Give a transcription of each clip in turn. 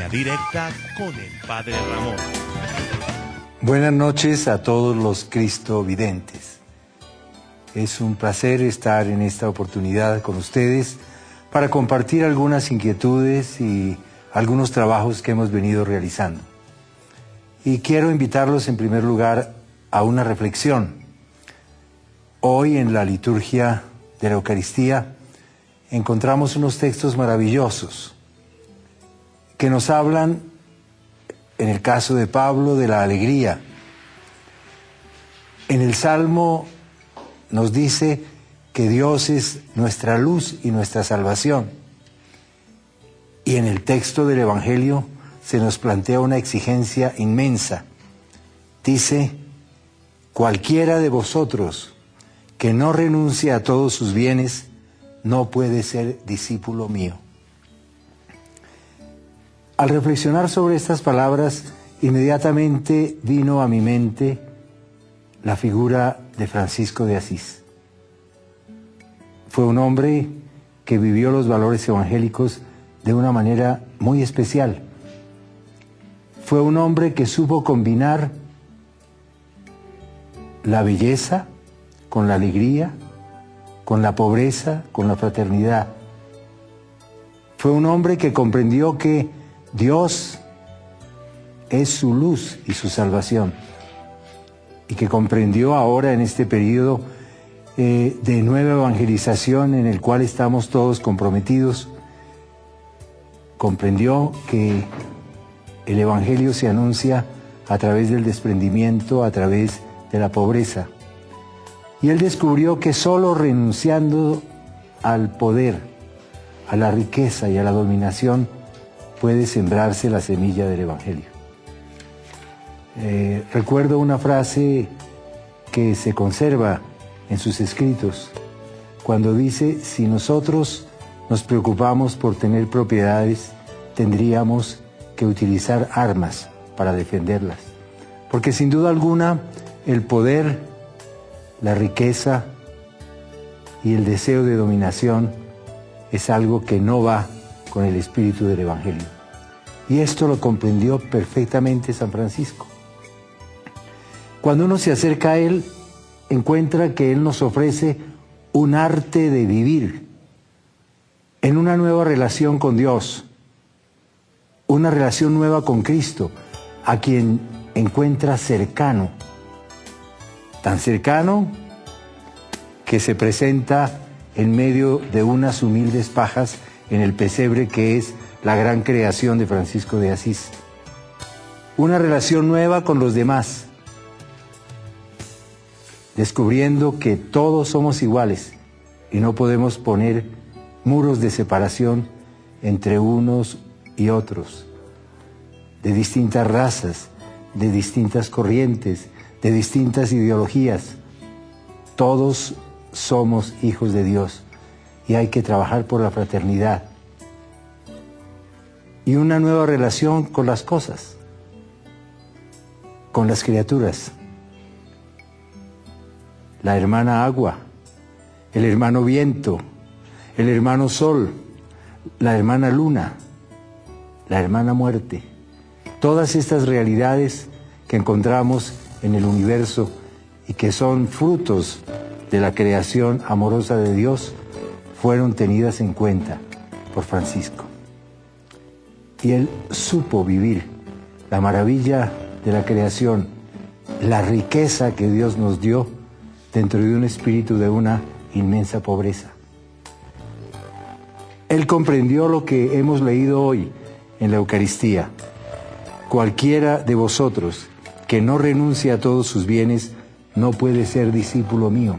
Línea Directa con el Padre Ramón. Buenas noches a todos los cristovidentes. Es un placer estar en esta oportunidad con ustedes para compartir algunas inquietudes y algunos trabajos que hemos venido realizando. Y quiero invitarlos en primer lugar a una reflexión. Hoy en la liturgia de la Eucaristía encontramos unos textos maravillosos que nos hablan, en el caso de Pablo, de la alegría. En el Salmo nos dice que Dios es nuestra luz y nuestra salvación. Y en el texto del Evangelio se nos plantea una exigencia inmensa. Dice, cualquiera de vosotros que no renuncie a todos sus bienes, no puede ser discípulo mío. Al reflexionar sobre estas palabras, inmediatamente vino a mi mente la figura de Francisco de Asís. Fue un hombre que vivió los valores evangélicos de una manera muy especial. Fue un hombre que supo combinar la belleza con la alegría, con la pobreza, con la fraternidad. Fue un hombre que comprendió que Dios es su luz y su salvación, y que comprendió ahora en este periodo de nueva evangelización en el cual estamos todos comprometidos, comprendió que el Evangelio se anuncia a través del desprendimiento, a través de la pobreza. Y él descubrió que solo renunciando al poder, a la riqueza y a la dominación, puede sembrarse la semilla del Evangelio. Recuerdo una frase que se conserva en sus escritos, cuando dice, si nosotros nos preocupamos por tener propiedades, tendríamos que utilizar armas para defenderlas. Porque sin duda alguna, el poder, la riqueza y el deseo de dominación es algo que no va con el espíritu del Evangelio. Y esto lo comprendió perfectamente San Francisco. Cuando uno se acerca a él, encuentra que él nos ofrece un arte de vivir en una nueva relación con Dios, una relación nueva con Cristo, a quien encuentra cercano, tan cercano que se presenta en medio de unas humildes pajas en el pesebre que es la gran creación de Francisco de Asís. Una relación nueva con los demás, descubriendo que todos somos iguales y no podemos poner muros de separación entre unos y otros, de distintas razas, de distintas corrientes, de distintas ideologías. Todos somos hijos de Dios y hay que trabajar por la fraternidad y una nueva relación con las cosas, con las criaturas. La hermana agua, el hermano viento, el hermano sol, la hermana luna, la hermana muerte. Todas estas realidades que encontramos en el universo y que son frutos de la creación amorosa de Dios, fueron tenidas en cuenta por Francisco. Y él supo vivir la maravilla de la creación, la riqueza que Dios nos dio dentro de un espíritu de una inmensa pobreza. Él comprendió lo que hemos leído hoy en la Eucaristía. Cualquiera de vosotros que no renuncie a todos sus bienes no puede ser discípulo mío.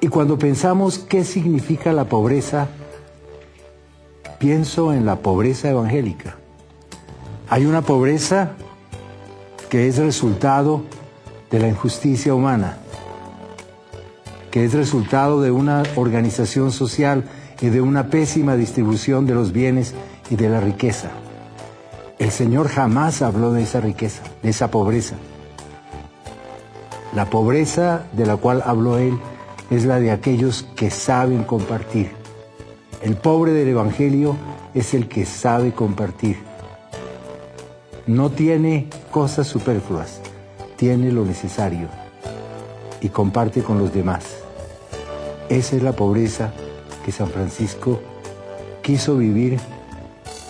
Y cuando pensamos qué significa la pobreza, pienso en la pobreza evangélica. Hay una pobreza que es resultado de la injusticia humana, que es resultado de una organización social y de una pésima distribución de los bienes y de la riqueza. El Señor jamás habló de esa riqueza, de esa pobreza. La pobreza de la cual habló Él es la de aquellos que saben compartir, El pobre del Evangelio es el que sabe compartir. No tiene cosas superfluas, tiene lo necesario y comparte con los demás. Esa es la pobreza que San Francisco quiso vivir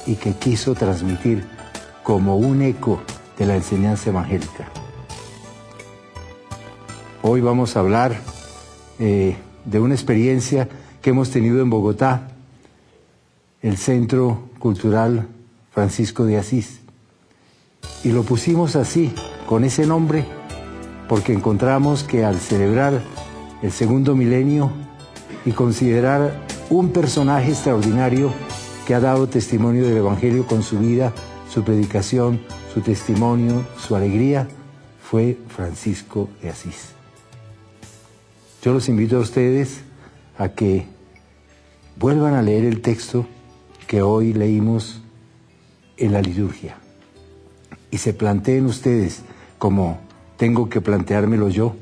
y que quiso transmitir como un eco de la enseñanza evangélica. Hoy vamos a hablar de una experiencia que hemos tenido en Bogotá, el Centro Cultural Francisco de Asís. Y lo pusimos así, con ese nombre, porque encontramos que al celebrar el segundo milenio y considerar un personaje extraordinario que ha dado testimonio del Evangelio con su vida, su predicación, su testimonio, su alegría, fue Francisco de Asís. Yo los invito a ustedes a que vuelvan a leer el texto que hoy leímos en la liturgia y se planteen ustedes, como tengo que planteármelo yo,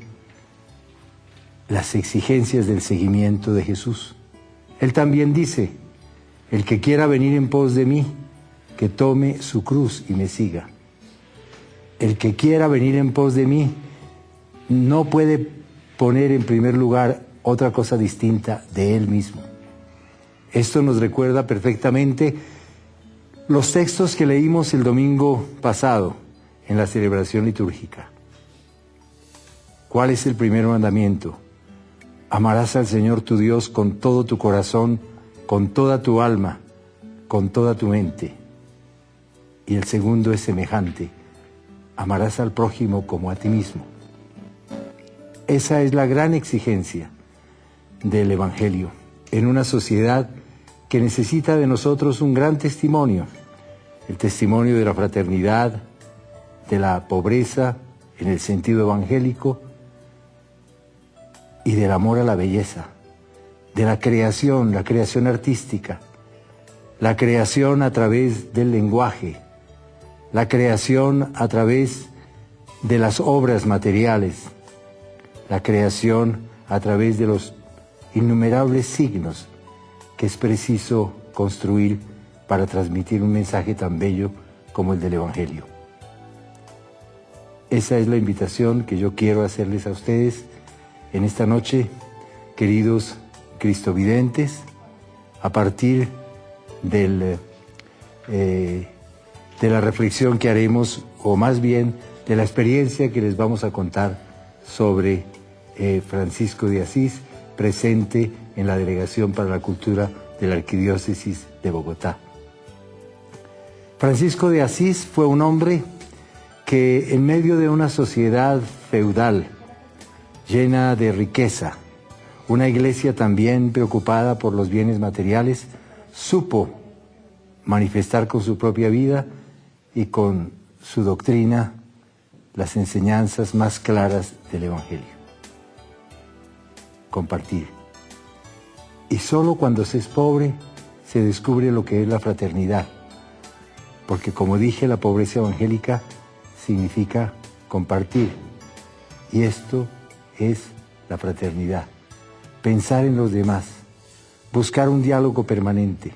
las exigencias del seguimiento de Jesús. Él también dice: el que quiera venir en pos de mí, que tome su cruz y me siga. El que quiera venir en pos de mí no puede poner en primer lugar otra cosa distinta de él mismo. Esto nos recuerda perfectamente los textos que leímos el domingo pasado en la celebración litúrgica. ¿Cuál es el primer mandamiento? Amarás al Señor tu Dios con todo tu corazón, con toda tu alma, con toda tu mente. Y el segundo es semejante: amarás al prójimo como a ti mismo. Esa es la gran exigencia del Evangelio en una sociedad que necesita de nosotros un gran testimonio, el testimonio de la fraternidad, de la pobreza en el sentido evangélico y del amor a la belleza, de la creación artística, la creación a través del lenguaje, la creación a través de las obras materiales, la creación a través de los innumerables signos que es preciso construir para transmitir un mensaje tan bello como el del Evangelio. Esa es la invitación que yo quiero hacerles a ustedes en esta noche, queridos cristovidentes, a partir de la reflexión que haremos, o más bien de la experiencia que les vamos a contar sobre Francisco de Asís, presente en la Delegación para la Cultura de la Arquidiócesis de Bogotá. Francisco de Asís fue un hombre que, en medio de una sociedad feudal llena de riqueza, una iglesia también preocupada por los bienes materiales, supo manifestar con su propia vida y con su doctrina las enseñanzas más claras del Evangelio. Compartir. Y solo cuando se es pobre se descubre lo que es la fraternidad, porque, como dije, la pobreza evangélica significa compartir, y esto es la fraternidad. Pensar en los demás, buscar un diálogo permanente.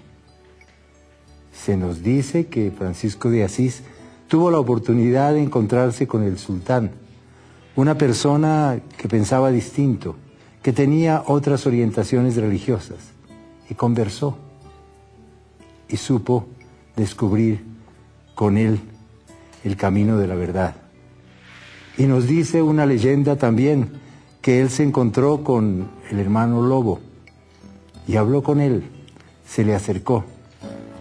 Se nos dice que Francisco de Asís tuvo la oportunidad de encontrarse con el sultán, una persona que pensaba distinto, que tenía otras orientaciones religiosas, y conversó y supo descubrir con él el camino de la verdad. Y nos dice una leyenda también que él se encontró con el hermano Lobo y habló con él, se le acercó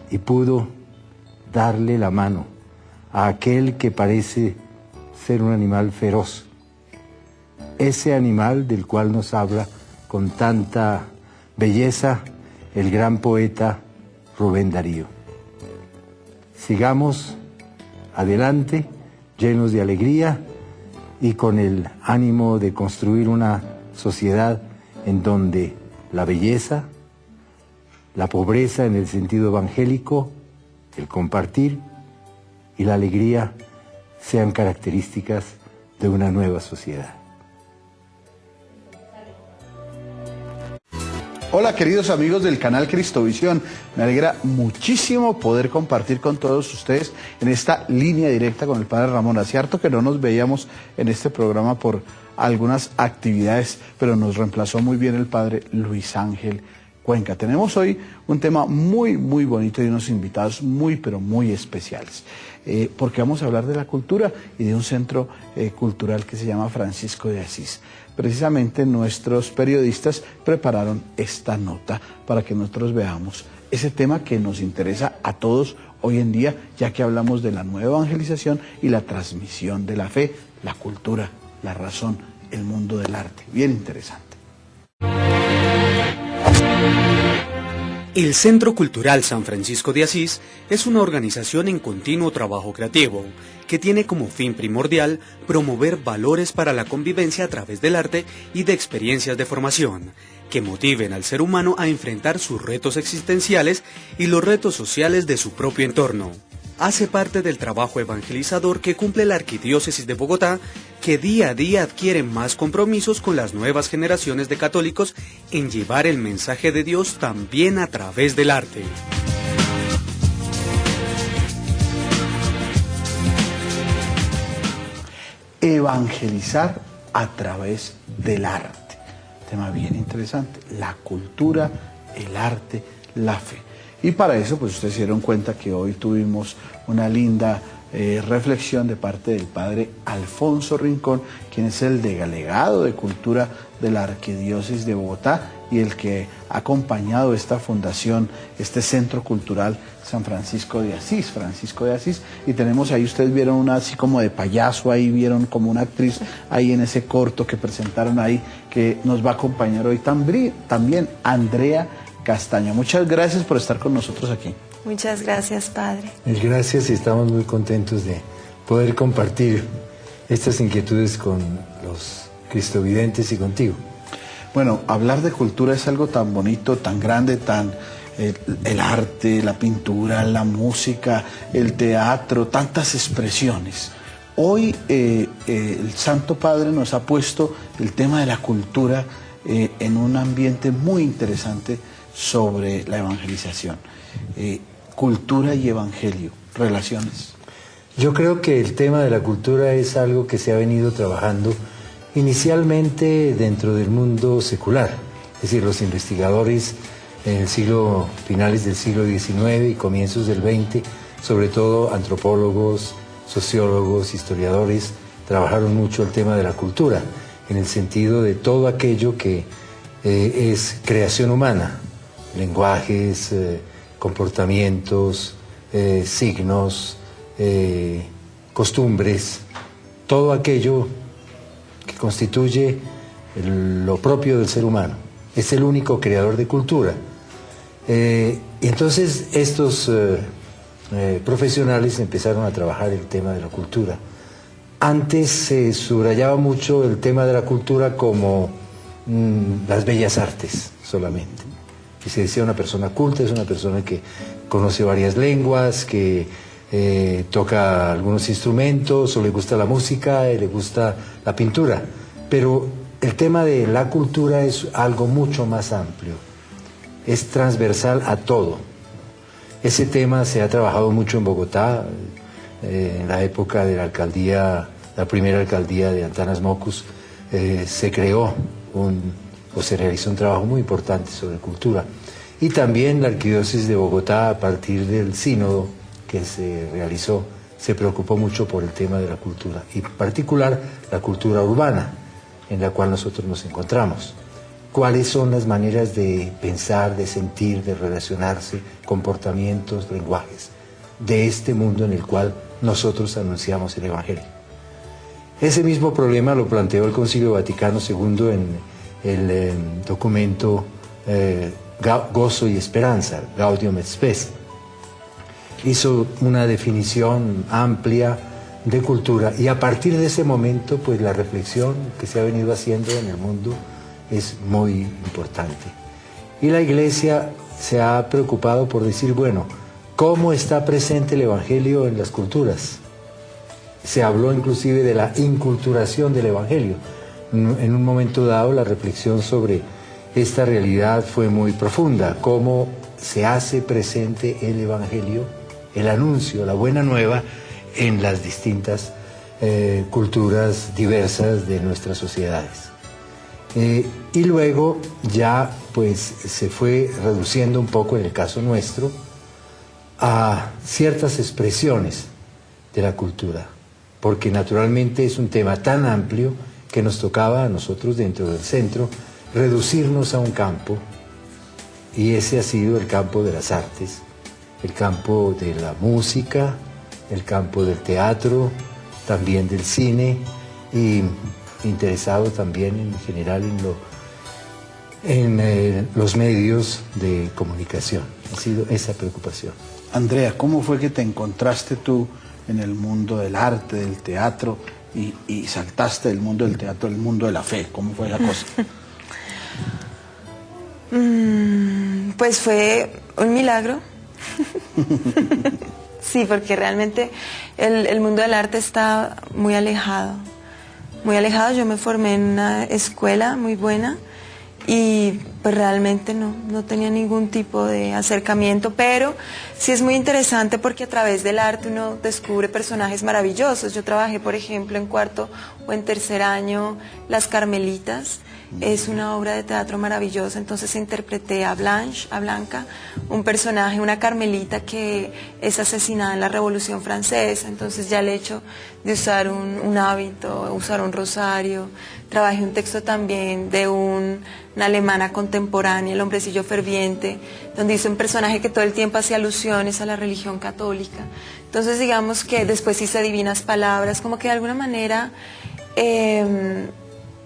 y pudo darle la mano a aquel que parece ser un animal feroz, ese animal del cual nos habla con tanta belleza el gran poeta Rubén Darío. Sigamos adelante, llenos de alegría y con el ánimo de construir una sociedad en donde la belleza, la pobreza en el sentido evangélico, el compartir y la alegría sean características de una nueva sociedad. Hola queridos amigos del canal Cristovisión, me alegra muchísimo poder compartir con todos ustedes en esta línea directa con el Padre Ramón. Hace harto que no nos veíamos en este programa por algunas actividades, pero nos reemplazó muy bien el Padre Luis Ángel Cuenca. Tenemos hoy un tema muy bonito y unos invitados pero muy especiales, porque vamos a hablar de la cultura y de un centro cultural que se llama Francisco de Asís. Precisamente nuestros periodistas prepararon esta nota para que nosotros veamos ese tema que nos interesa a todos hoy en día, ya que hablamos de la nueva evangelización y la transmisión de la fe, la cultura, la razón, el mundo del arte. Bien interesante. El Centro Cultural San Francisco de Asís es una organización en continuo trabajo creativo que tiene como fin primordial promover valores para la convivencia a través del arte y de experiencias de formación que motiven al ser humano a enfrentar sus retos existenciales y los retos sociales de su propio entorno. Hace parte del trabajo evangelizador que cumple la Arquidiócesis de Bogotá, que día a día adquiere más compromisos con las nuevas generaciones de católicos en llevar el mensaje de Dios también a través del arte. Evangelizar a través del arte. Tema bien interesante. La cultura, el arte, la fe. Y para eso, pues ustedes se dieron cuenta que hoy tuvimos una linda reflexión de parte del Padre Alfonso Rincón, quien es el delegado de Cultura de la Arquidiócesis de Bogotá y el que ha acompañado esta fundación, este Centro Cultural San Francisco de Asís, y tenemos ahí, ustedes vieron una así como de payaso, ahí vieron como una actriz ahí en ese corto que presentaron ahí, que nos va a acompañar hoy también Andrea Castaño. Muchas gracias por estar con nosotros aquí. Muchas gracias, Padre. Gracias, y estamos muy contentos de poder compartir estas inquietudes con los cristovidentes y contigo. Bueno, hablar de cultura es algo tan bonito, tan grande, el arte, la pintura, la música, el teatro, tantas expresiones. Hoy el Santo Padre nos ha puesto el tema de la cultura en un ambiente muy interesante sobre la evangelización. Cultura y evangelio, relaciones. Yo creo que el tema de la cultura es algo que se ha venido trabajando inicialmente dentro del mundo secular, es decir, los investigadores en finales del siglo XIX y comienzos del XX, sobre todo antropólogos, sociólogos, historiadores, trabajaron mucho el tema de la cultura, en el sentido de todo aquello que es creación humana, lenguajes, comportamientos, signos, costumbres, todo aquello que constituye lo propio del ser humano. Es el único creador de cultura. Y entonces estos profesionales empezaron a trabajar el tema de la cultura. Antes se subrayaba mucho el tema de la cultura como las bellas artes solamente. Y se decía una persona culta es una persona que conoce varias lenguas, que toca algunos instrumentos, o le gusta la música, le gusta la pintura. Pero el tema de la cultura es algo mucho más amplio, es transversal a todo. Ese tema se ha trabajado mucho en Bogotá, en la época de la primera alcaldía de Antanas Mockus, se creó se realizó un trabajo muy importante sobre cultura. Y también la Arquidiócesis de Bogotá, a partir del sínodo que se realizó, se preocupó mucho por el tema de la cultura, y en particular la cultura urbana, en la cual nosotros nos encontramos. ¿Cuáles son las maneras de pensar, de sentir, de relacionarse, comportamientos, lenguajes, de este mundo en el cual nosotros anunciamos el Evangelio? Ese mismo problema lo planteó el Concilio Vaticano II en el documento Gozo y Esperanza, Gaudium et Spes. Hizo una definición amplia de cultura, y a partir de ese momento, pues la reflexión que se ha venido haciendo en el mundo es muy importante. Y la Iglesia se ha preocupado por decir, bueno, ¿cómo está presente el Evangelio en las culturas? Se habló inclusive de la inculturación del Evangelio. En un momento dado, la reflexión sobre esta realidad fue muy profunda, cómo se hace presente el Evangelio, el anuncio, la buena nueva en las distintas culturas diversas de nuestras sociedades. Y luego ya pues se fue reduciendo un poco, en el caso nuestro, a ciertas expresiones de la cultura, porque naturalmente es un tema tan amplio que nos tocaba a nosotros dentro del centro reducirnos a un campo, y ese ha sido el campo de las artes, el campo de la música, el campo del teatro, también del cine, y interesado también en general en los medios de comunicación. Ha sido esa preocupación. Andrea, ¿cómo fue que te encontraste tú en el mundo del arte, del teatro, y saltaste del mundo del teatro al mundo de la fe? ¿Cómo fue la cosa? Pues fue un milagro. Sí, porque realmente el mundo del arte está muy alejado. Muy alejado. Yo me formé en una escuela muy buena y pues realmente no tenía ningún tipo de acercamiento, pero sí es muy interesante porque a través del arte uno descubre personajes maravillosos. Yo trabajé, por ejemplo, en cuarto o en tercer año Las Carmelitas. Es una obra de teatro maravillosa, entonces interpreté a Blanche, a Blanca, un personaje, una carmelita que es asesinada en la Revolución Francesa. Entonces ya el hecho de usar un hábito, usar un rosario. Trabajé un texto también de una alemana contemporánea, El hombrecillo ferviente, donde hice un personaje que todo el tiempo hacía alusiones a la religión católica. Entonces digamos que después hice Divinas Palabras, como que de alguna manera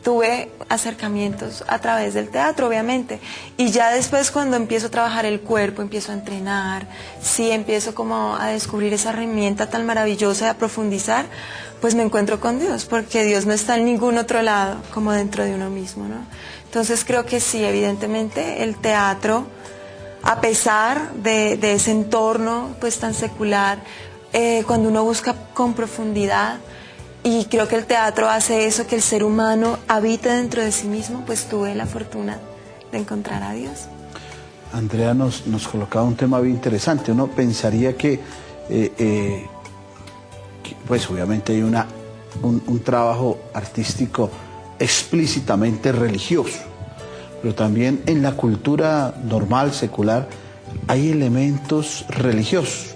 tuve acercamientos a través del teatro, obviamente, y ya después cuando empiezo a trabajar el cuerpo, empiezo a entrenar, sí, empiezo como a descubrir esa herramienta tan maravillosa, a profundizar, pues me encuentro con Dios, porque Dios no está en ningún otro lado como dentro de uno mismo, ¿no? Entonces creo que sí, evidentemente el teatro, a pesar de ese entorno pues tan secular, cuando uno busca con profundidad, y creo que el teatro hace eso, que el ser humano habite dentro de sí mismo, pues tuve la fortuna de encontrar a Dios. Andrea nos colocaba un tema bien interesante. Uno pensaría que pues obviamente hay un trabajo artístico explícitamente religioso, pero también en la cultura normal, secular, hay elementos religiosos.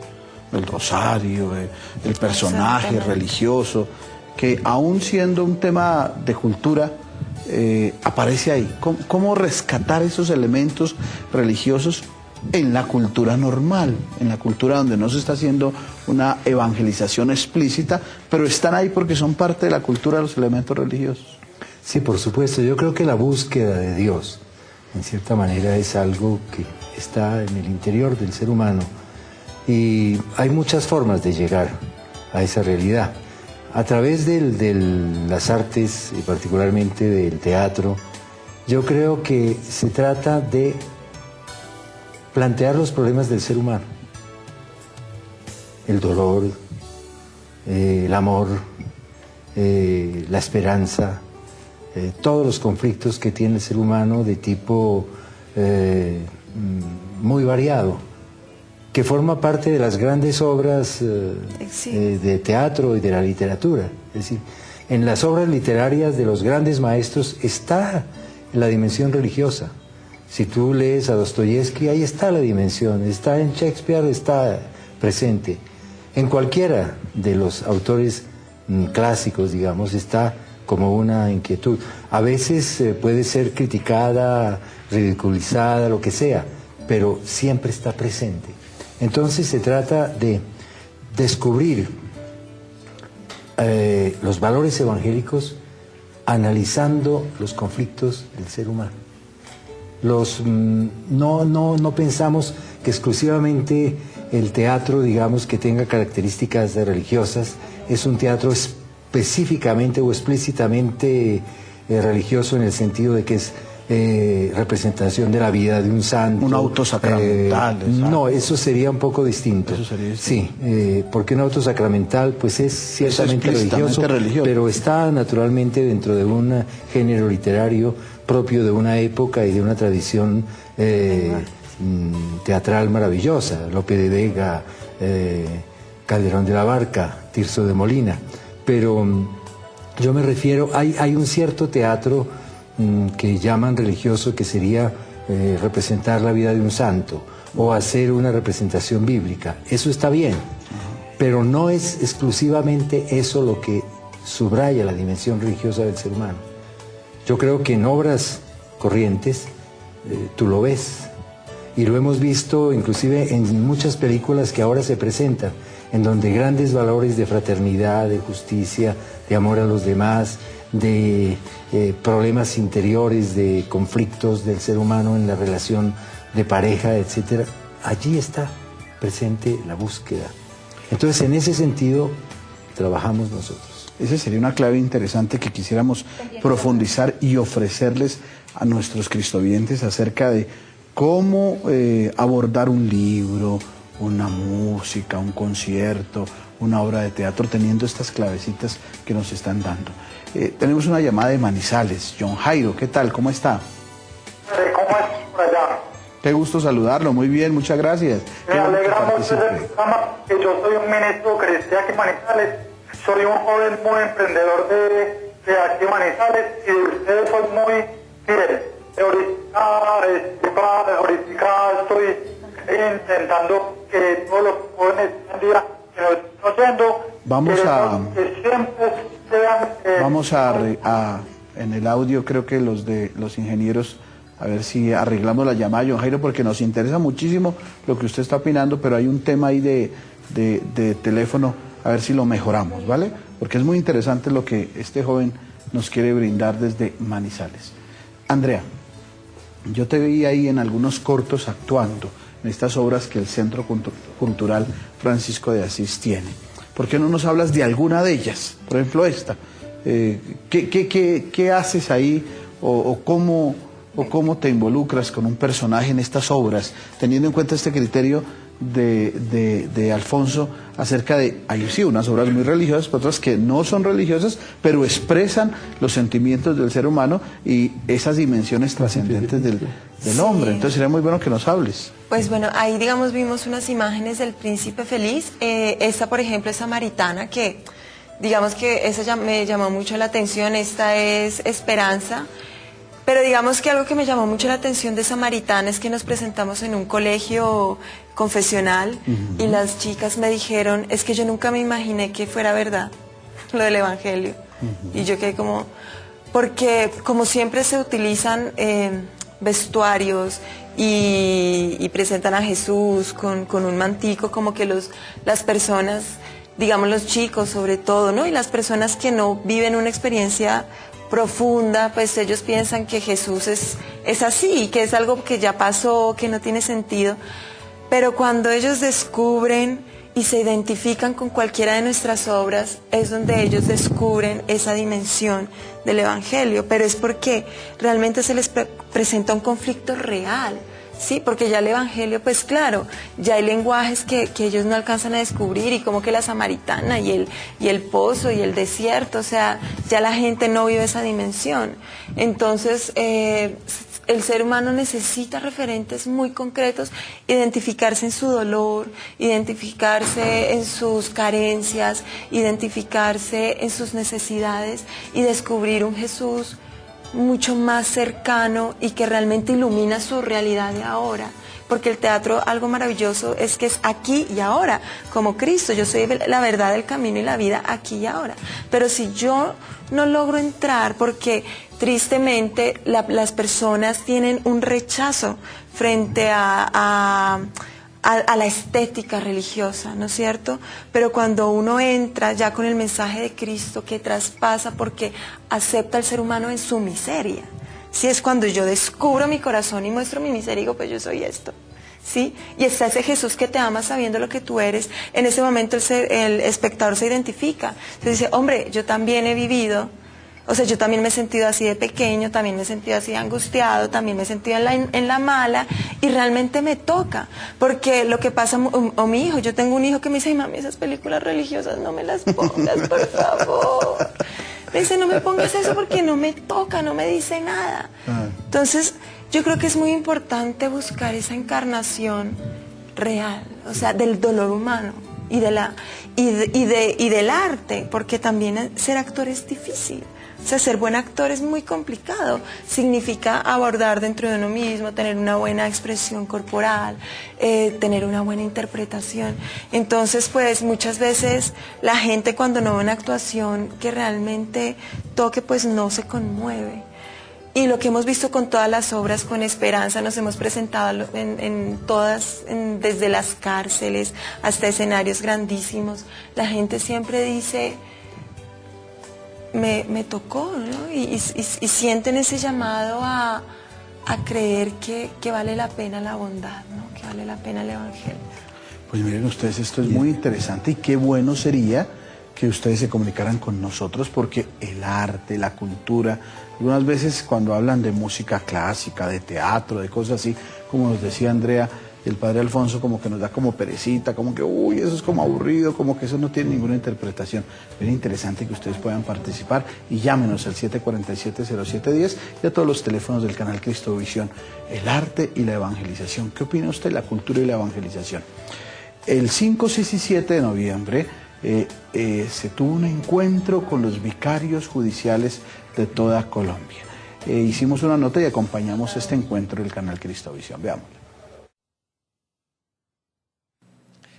El rosario, el personaje religioso, que aún siendo un tema de cultura, aparece ahí. ¿Cómo rescatar esos elementos religiosos en la cultura normal, en la cultura donde no se está haciendo una evangelización explícita, pero están ahí porque son parte de la cultura los elementos religiosos? Sí, por supuesto. Yo creo que la búsqueda de Dios, en cierta manera, es algo que está en el interior del ser humano, y hay muchas formas de llegar a esa realidad. A través de las artes, y particularmente del teatro, yo creo que se trata de plantear los problemas del ser humano. El dolor, el amor, la esperanza, todos los conflictos que tiene el ser humano de tipo muy variado, que forma parte de las grandes obras de teatro y de la literatura. Es decir, en las obras literarias de los grandes maestros está la dimensión religiosa. Si tú lees a Dostoyevsky, ahí está la dimensión, está en Shakespeare, está presente. En cualquiera de los autores clásicos, digamos, está como una inquietud. A veces puede ser criticada, ridiculizada, lo que sea, pero siempre está presente. Entonces se trata de descubrir los valores evangélicos analizando los conflictos del ser humano. No pensamos que exclusivamente el teatro, digamos, que tenga características religiosas, es un teatro específicamente o explícitamente religioso, en el sentido de que es representación de la vida de un santo. Un auto sacramental. No, eso sería un poco distinto. Eso sería distinto. Sí, porque un auto sacramental pues es ciertamente religioso, pero está naturalmente dentro de un género literario propio de una época y de una tradición teatral maravillosa. Lope de Vega, Calderón de la Barca, Tirso de Molina. Pero yo me refiero, hay un cierto teatro que llaman religioso, que sería representar la vida de un santo o hacer una representación bíblica. Eso está bien, pero no es exclusivamente eso lo que subraya la dimensión religiosa del ser humano. Yo creo que en obras corrientes tú lo ves, y lo hemos visto inclusive en muchas películas que ahora se presentan, en donde grandes valores de fraternidad, de justicia, de amor a los demás, de problemas interiores, de conflictos del ser humano en la relación de pareja, etcétera, allí está presente la búsqueda. Entonces, en ese sentido, trabajamos nosotros. Esa sería una clave interesante que quisiéramos profundizar y ofrecerles a nuestros cristovientes acerca de cómo abordar un libro, una música, un concierto, una obra de teatro, teniendo estas clavecitas que nos están dando. Tenemos una llamada de Manizales. John Jairo, ¿qué tal? ¿Cómo está? ¿Cómo es por allá? Qué gusto saludarlo, muy bien, muchas gracias. Me alegra mucho del programa, que yo soy un ministro cristiano aquí en Manizales, soy un joven muy emprendedor de aquí en Manizales y de ustedes soy muy fiel. Ahorita estoy intentando que todos los jóvenes un día que nos estén oyendo, vamos a en el audio, creo que los ingenieros, a ver si arreglamos la llamada, John Jairo, porque nos interesa muchísimo lo que usted está opinando, pero hay un tema ahí de teléfono, a ver si lo mejoramos, ¿vale? Porque es muy interesante lo que este joven nos quiere brindar desde Manizales. Andrea, yo te vi ahí en algunos cortos actuando en estas obras que el Centro Cultural Francisco de Asís tiene. ¿Por qué no nos hablas de alguna de ellas? Por ejemplo, esta. ¿Qué haces ahí o cómo te involucras con un personaje en estas obras, teniendo en cuenta este criterio de Alfonso acerca de, hay sí unas obras muy religiosas, otras que no son religiosas, pero expresan los sentimientos del ser humano y esas dimensiones trascendentes del hombre? Entonces sería muy bueno que nos hables. Pues bueno, ahí digamos vimos unas imágenes del Príncipe Feliz. Esta por ejemplo es Samaritana, que digamos que esa me llamó mucho la atención. Esta es Esperanza. Pero digamos que algo que me llamó mucho la atención de Samaritana es que nos presentamos en un colegio confesional y las chicas me dijeron, es que yo nunca me imaginé que fuera verdad lo del Evangelio. Y yo quedé como, porque como siempre se utilizan vestuarios y presentan a Jesús con un mantico, como que las personas, digamos los chicos sobre todo, ¿no? Y las personas que no viven una experiencia profunda, pues ellos piensan que Jesús es así, que es algo que ya pasó, que no tiene sentido. Pero cuando ellos descubren y se identifican con cualquiera de nuestras obras, es donde ellos descubren esa dimensión del Evangelio. Pero es porque realmente se les presenta un conflicto real, ¿sí? Porque ya el Evangelio, pues claro, ya hay lenguajes que ellos no alcanzan a descubrir, y como que la samaritana y el pozo y el desierto, o sea, ya la gente no vive esa dimensión. Entonces, el ser humano necesita referentes muy concretos, identificarse en su dolor, identificarse en sus carencias, identificarse en sus necesidades y descubrir un Jesús mucho más cercano y que realmente ilumina su realidad de ahora. Porque el teatro, algo maravilloso es que es aquí y ahora, como Cristo. Yo soy la verdad, el camino y la vida aquí y ahora. Pero si yo no logro entrar, porque tristemente las personas tienen un rechazo frente a la estética religiosa, ¿no es cierto? Pero cuando uno entra ya con el mensaje de Cristo que traspasa, porque acepta al ser humano en su miseria, ¿sí? Es cuando yo descubro mi corazón y muestro mi miseria y digo, pues yo soy esto, ¿sí? Y está ese Jesús que te ama sabiendo lo que tú eres. En ese momento el espectador se identifica. Entonces dice, hombre, yo también he vivido, O sea, yo también me he sentido así de pequeño, también me he sentido así angustiado, también me he sentido en la mala, y realmente me toca, porque lo que pasa, o mi hijo, yo tengo un hijo que me dice, ay mami, esas películas religiosas no me las pongas, por favor. Me dice, no me pongas eso porque no me toca, no me dice nada. Entonces, yo creo que es muy importante buscar esa encarnación real, o sea, del dolor humano y del arte, porque también ser actor es difícil. O sea, ser buen actor es muy complicado. Significa abordar dentro de uno mismo, tener una buena expresión corporal, tener una buena interpretación. Entonces, pues, muchas veces la gente cuando no ve una actuación que realmente toque, pues no se conmueve. Y lo que hemos visto con todas las obras, con Esperanza, nos hemos presentado en todas, desde las cárceles hasta escenarios grandísimos. La gente siempre dice, me tocó, ¿no? Y sienten ese llamado a creer que vale la pena la bondad, ¿no? Que vale la pena el evangelio. Pues miren ustedes, esto es muy interesante y qué bueno sería que ustedes se comunicaran con nosotros, porque el arte, la cultura, algunas veces cuando hablan de música clásica, de teatro, de cosas así, como nos decía Andrea, el padre Alfonso, como que nos da como perecita, como que, uy, eso es como aburrido, como que eso no tiene ninguna interpretación. Es interesante que ustedes puedan participar y llámenos al 747-0710 y a todos los teléfonos del canal Cristovisión. El arte y la evangelización. ¿Qué opina usted de la cultura y la evangelización? El 5, 6 y 7 de noviembre se tuvo un encuentro con los vicarios judiciales de toda Colombia. Hicimos una nota y acompañamos este encuentro del canal Cristovisión. Veámoslo.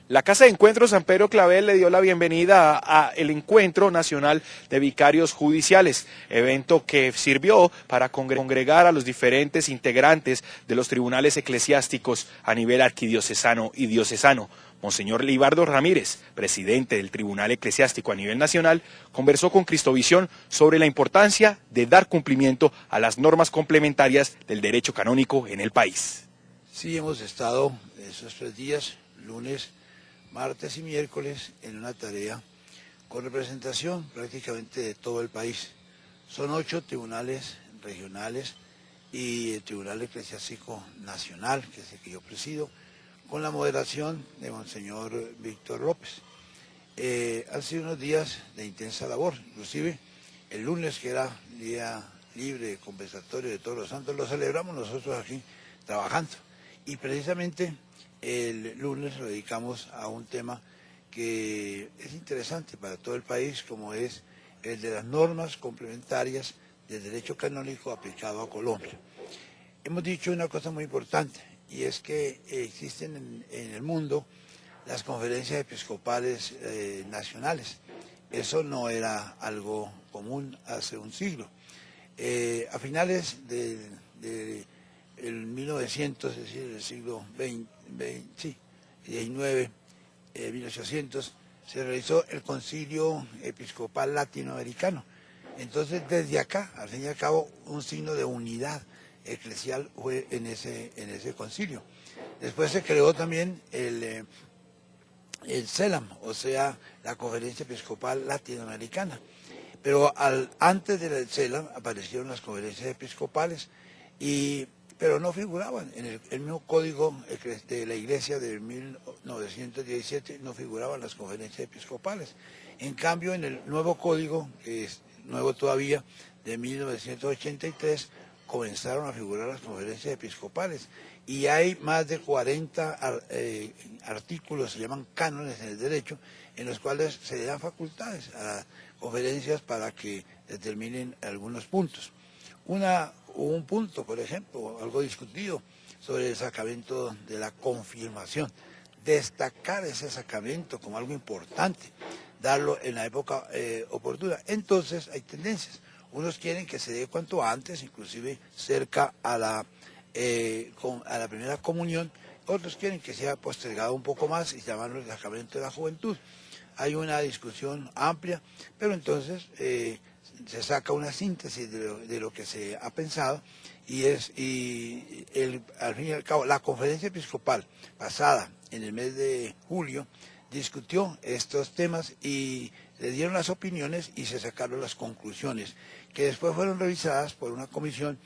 La Casa de Encuentro San Pedro Clavel le dio la bienvenida al Encuentro Nacional de Vicarios Judiciales, evento que sirvió para congregar a los diferentes integrantes de los tribunales eclesiásticos a nivel arquidiocesano y diocesano. Monseñor Libardo Ramírez, presidente del Tribunal Eclesiástico a nivel nacional, conversó con Cristovisión sobre la importancia de dar cumplimiento a las normas complementarias del derecho canónico en el país. Sí, hemos estado esos 3 días, lunes, martes y miércoles, en una tarea con representación prácticamente de todo el país. Son 8 tribunales regionales y el Tribunal Eclesiástico Nacional, que es el que yo presido, con la moderación de Monseñor Víctor López. Han sido unos días de intensa labor, inclusive el lunes, que era día libre, compensatorio de Todos los Santos, lo celebramos nosotros aquí trabajando. Y precisamente el lunes lo dedicamos a un tema que es interesante para todo el país, como es el de las normas complementarias del derecho canónico aplicado a Colombia. Hemos dicho una cosa muy importante, y es que existen en el mundo las conferencias episcopales nacionales. Eso no era algo común hace un siglo. A finales del 1900, es decir, del siglo XIX, 1800, se realizó el Concilio Episcopal Latinoamericano. Entonces, desde acá, al fin y al cabo, un signo de unidad eclesial fue en ese concilio. Después se creó también el CELAM, o sea, la Conferencia Episcopal Latinoamericana. Pero antes del CELAM aparecieron las conferencias episcopales, pero no figuraban en el mismo código de la Iglesia de 1917, no figuraban las conferencias episcopales. En cambio, en el nuevo código, que es nuevo todavía, de 1983, comenzaron a figurar las conferencias episcopales. Y hay más de 40 artículos, se llaman cánones en el derecho, en los cuales se le dan facultades a las conferencias para que determinen algunos puntos. Un punto, por ejemplo, algo discutido sobre el sacramento de la confirmación. Destacar ese sacramento como algo importante, darlo en la época oportuna. Entonces hay tendencias. Unos quieren que se dé cuanto antes, inclusive cerca a la primera comunión. Otros quieren que sea postergado un poco más y llamarlo el sacramento de la juventud. Hay una discusión amplia, pero entonces se saca una síntesis de lo que se ha pensado al fin y al cabo, la conferencia episcopal pasada en el mes de julio discutió estos temas y le dieron las opiniones y se sacaron las conclusiones, que después fueron revisadas por una comisión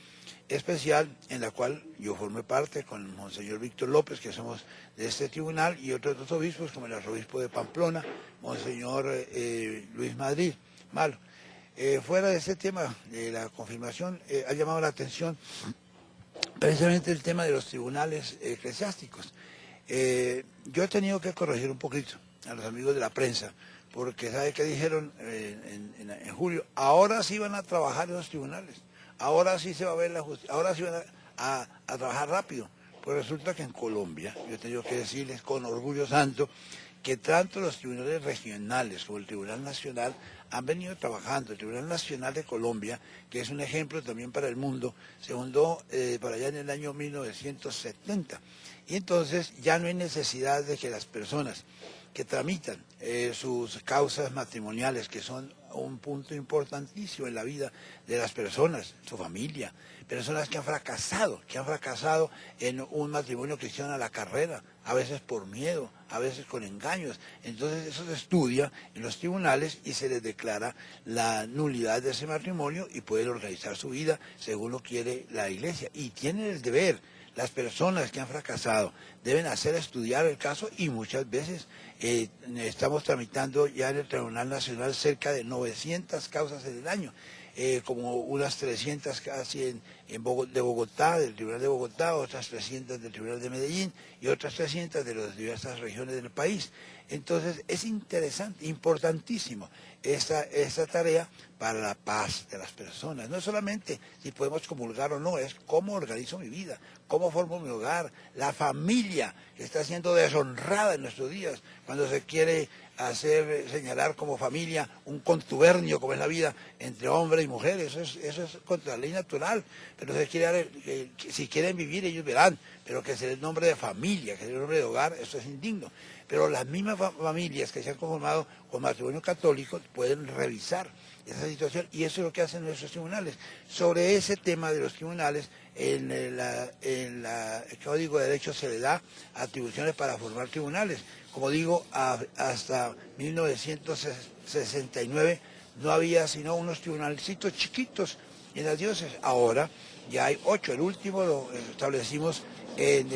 especial en la cual yo formé parte con Monseñor Víctor López, que somos de este tribunal, y otros dos obispos, como el arzobispo de Pamplona, Monseñor Luis Madrid Malo. Fuera de este tema de la confirmación, ha llamado la atención precisamente el tema de los tribunales eclesiásticos. Yo he tenido que corregir un poquito a los amigos de la prensa, porque ¿sabe qué dijeron en julio? Ahora sí van a trabajar en los tribunales, ahora sí se va a ver la justicia, ahora sí van a trabajar rápido. Pues resulta que en Colombia, yo he tenido que decirles con orgullo santo, que tanto los tribunales regionales como el Tribunal Nacional han venido trabajando. El Tribunal Nacional de Colombia, que es un ejemplo también para el mundo, se fundó para allá en el año 1970. Y entonces ya no hay necesidad de que las personas que tramitan sus causas matrimoniales, que son un punto importantísimo en la vida de las personas, su familia, personas que han fracasado en un matrimonio cristiano a la carrera, a veces por miedo, a veces con engaños. Entonces eso se estudia en los tribunales y se les declara la nulidad de ese matrimonio y pueden organizar su vida según lo quiere la Iglesia. Y tienen el deber, las personas que han fracasado deben hacer estudiar el caso, y muchas veces estamos tramitando ya en el Tribunal Nacional cerca de 900 causas en el año. Como unas 300 casi de Bogotá, del Tribunal de Bogotá, otras 300 del Tribunal de Medellín y otras 300 de las diversas regiones del país. Entonces es interesante, importantísimo esta tarea para la paz de las personas. No solamente si podemos comulgar o no, es cómo organizo mi vida, cómo formo mi hogar, la familia que está siendo deshonrada en nuestros días, cuando se quiere señalar como familia un contubernio, como es la vida entre hombre y mujer. Eso es contra la ley natural, pero se quiere, si quieren vivir ellos verán, pero que se les nombre de familia, que se les nombre de hogar, eso es indigno. Pero las mismas familias que se han conformado con matrimonio católico pueden revisar esa situación, y eso es lo que hacen nuestros tribunales. Sobre ese tema de los tribunales, en el Código de Derecho se le da atribuciones para formar tribunales. Como digo, hasta 1969 no había sino unos tribunalcitos chiquitos en las diócesis. Ahora ya hay 8, el último lo establecimos en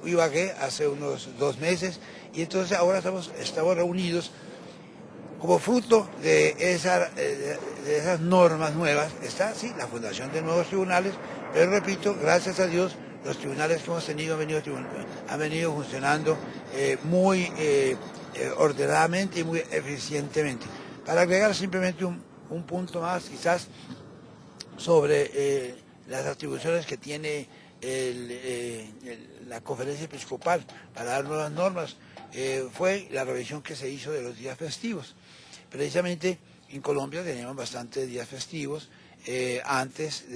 Ibagué hace unos 2 meses, y entonces ahora estamos reunidos como fruto de esas normas nuevas. Está, sí, la fundación de nuevos tribunales, pero repito, gracias a Dios, los tribunales que hemos tenido han venido funcionando muy ordenadamente y muy eficientemente. Para agregar simplemente un punto más, quizás, sobre las atribuciones que tiene la Conferencia Episcopal para dar nuevas normas, fue la revisión que se hizo de los días festivos. Precisamente en Colombia teníamos bastantes días festivos. Antes,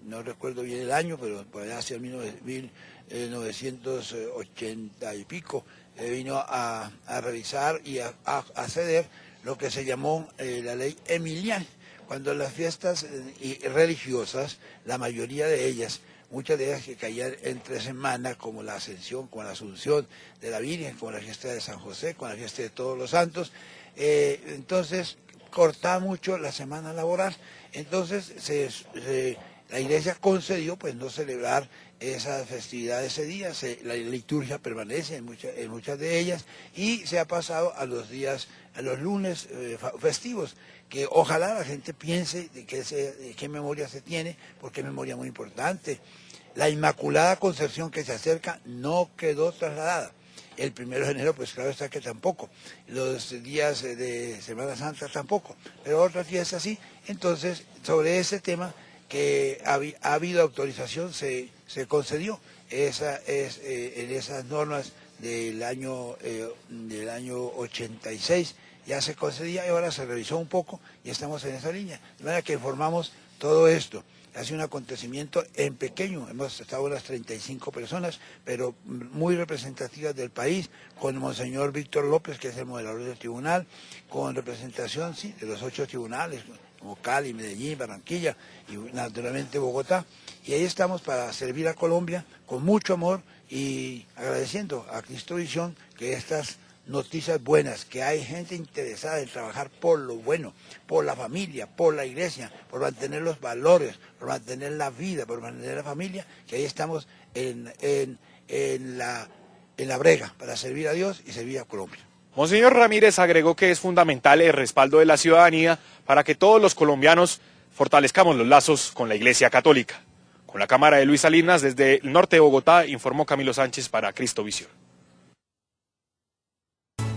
no recuerdo bien el año, pero por allá hacia 1980 y pico, vino a revisar y a ceder lo que se llamó la ley Emilian, cuando las fiestas religiosas, la mayoría de ellas, muchas de ellas que caían entre semanas, como la Ascensión, como la Asunción de la Virgen, como la fiesta de San José, como la fiesta de Todos los Santos, entonces cortaba mucho la semana laboral. Entonces la Iglesia concedió pues no celebrar esa festividad ese día. La liturgia permanece en muchas de ellas, y se ha pasado a los lunes festivos, que ojalá la gente piense de qué memoria se tiene, porque es memoria muy importante. La Inmaculada Concepción, que se acerca, no quedó trasladada. El 1 de enero, pues claro está que tampoco. Los días de Semana Santa tampoco. Pero otras fiestas sí. Entonces, sobre ese tema que ha habido autorización, se concedió. En esas normas del año 86 ya se concedía, y ahora se revisó un poco y estamos en esa línea. De manera que formamos todo esto. Ha sido un acontecimiento en pequeño, hemos estado unas 35 personas, pero muy representativas del país, con Monseñor Víctor López, que es el moderador del tribunal, con representación, sí, de los 8 tribunales, como Cali, Medellín, Barranquilla y naturalmente Bogotá. Y ahí estamos para servir a Colombia con mucho amor, y agradeciendo a Cristovisión que estas noticias buenas, que hay gente interesada en trabajar por lo bueno, por la familia, por la iglesia, por mantener los valores, por mantener la vida, por mantener la familia, que ahí estamos en la brega para servir a Dios y servir a Colombia. Monseñor Ramírez agregó que es fundamental el respaldo de la ciudadanía para que todos los colombianos fortalezcamos los lazos con la Iglesia Católica. Con la cámara de Luis Salinas, desde el norte de Bogotá, informó Camilo Sánchez para Cristovisión.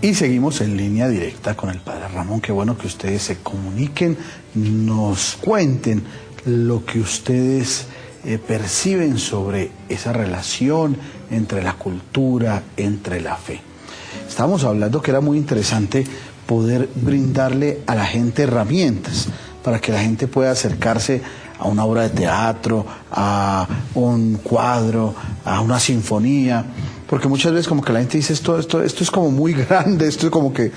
Y seguimos en línea directa con el Padre Ramón. Qué bueno que ustedes se comuniquen, nos cuenten lo que ustedes perciben sobre esa relación entre la cultura, entre la fe. Estábamos hablando que era muy interesante poder brindarle a la gente herramientas para que la gente pueda acercarse a una obra de teatro, a un cuadro, a una sinfonía, porque muchas veces como que la gente dice esto es como muy grande, esto es como que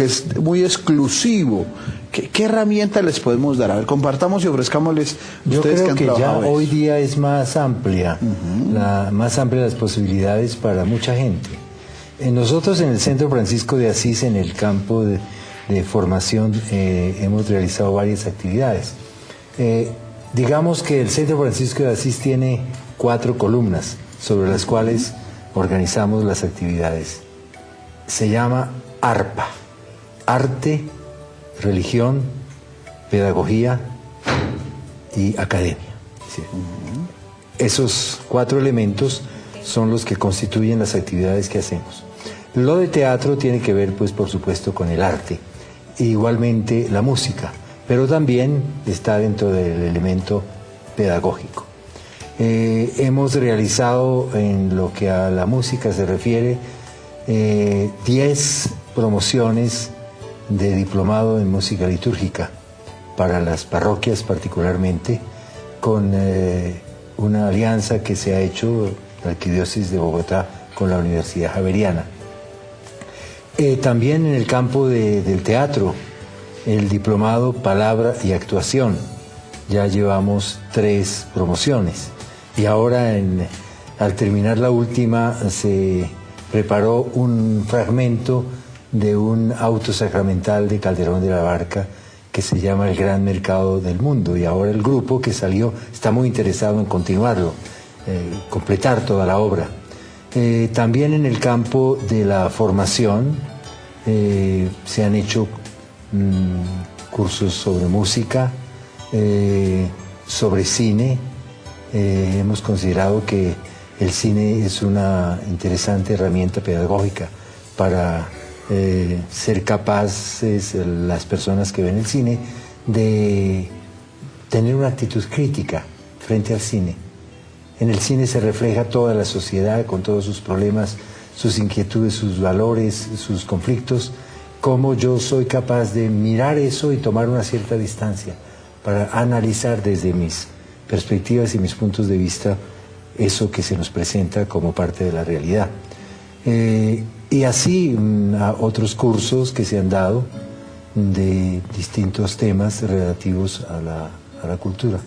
es muy exclusivo. ¿Qué herramientas les podemos dar? A ver, compartamos y ofrezcámosles. Yo creo que ya hoy día es más amplia, más amplia las posibilidades para mucha gente. Nosotros en el Centro Francisco de Asís, en el campo de formación, hemos realizado varias actividades. Digamos que el Centro Francisco de Asís tiene 4 columnas sobre las cuales organizamos las actividades. Se llama ARPA, Arte, Religión, Pedagogía y Academia. ¿Sí? Esos 4 elementos son los que constituyen las actividades que hacemos. Lo de teatro tiene que ver, pues, por supuesto, con el arte, e igualmente la música, pero también está dentro del elemento pedagógico. Hemos realizado, en lo que a la música se refiere, 10 promociones de diplomado en música litúrgica para las parroquias particularmente, con una alianza que se ha hecho la Arquidiócesis de Bogotá con la Universidad Javeriana. También en el campo del teatro, el diplomado Palabra y Actuación. Ya llevamos 3 promociones y ahora al terminar la última se preparó un fragmento de un auto sacramental de Calderón de la Barca que se llama El Gran Mercado del Mundo, y ahora el grupo que salió está muy interesado en continuarlo, completar toda la obra. También en el campo de la formación se han hecho cursos sobre música, sobre cine. Hemos considerado que el cine es una interesante herramienta pedagógica para ser capaces las personas que ven el cine de tener una actitud crítica frente al cine. En el cine se refleja toda la sociedad con todos sus problemas, sus inquietudes, sus valores, sus conflictos. Cómo yo soy capaz de mirar eso y tomar una cierta distancia para analizar desde mis perspectivas y mis puntos de vista eso que se nos presenta como parte de la realidad. Y así a otros cursos que se han dado de distintos temas relativos a la cultura.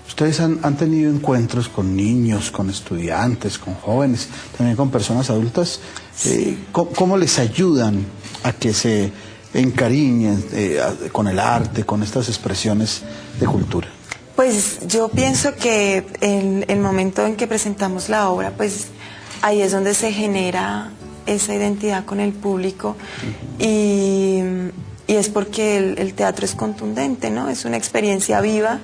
Ustedes han tenido encuentros con niños, con estudiantes, con jóvenes, también con personas adultas. ¿Cómo les ayudan a que se encariñen con el arte, con estas expresiones de cultura? Pues yo pienso que en el momento en que presentamos la obra, pues ahí es donde se genera esa identidad con el público, y es porque el teatro es contundente, ¿no? Es una experiencia viva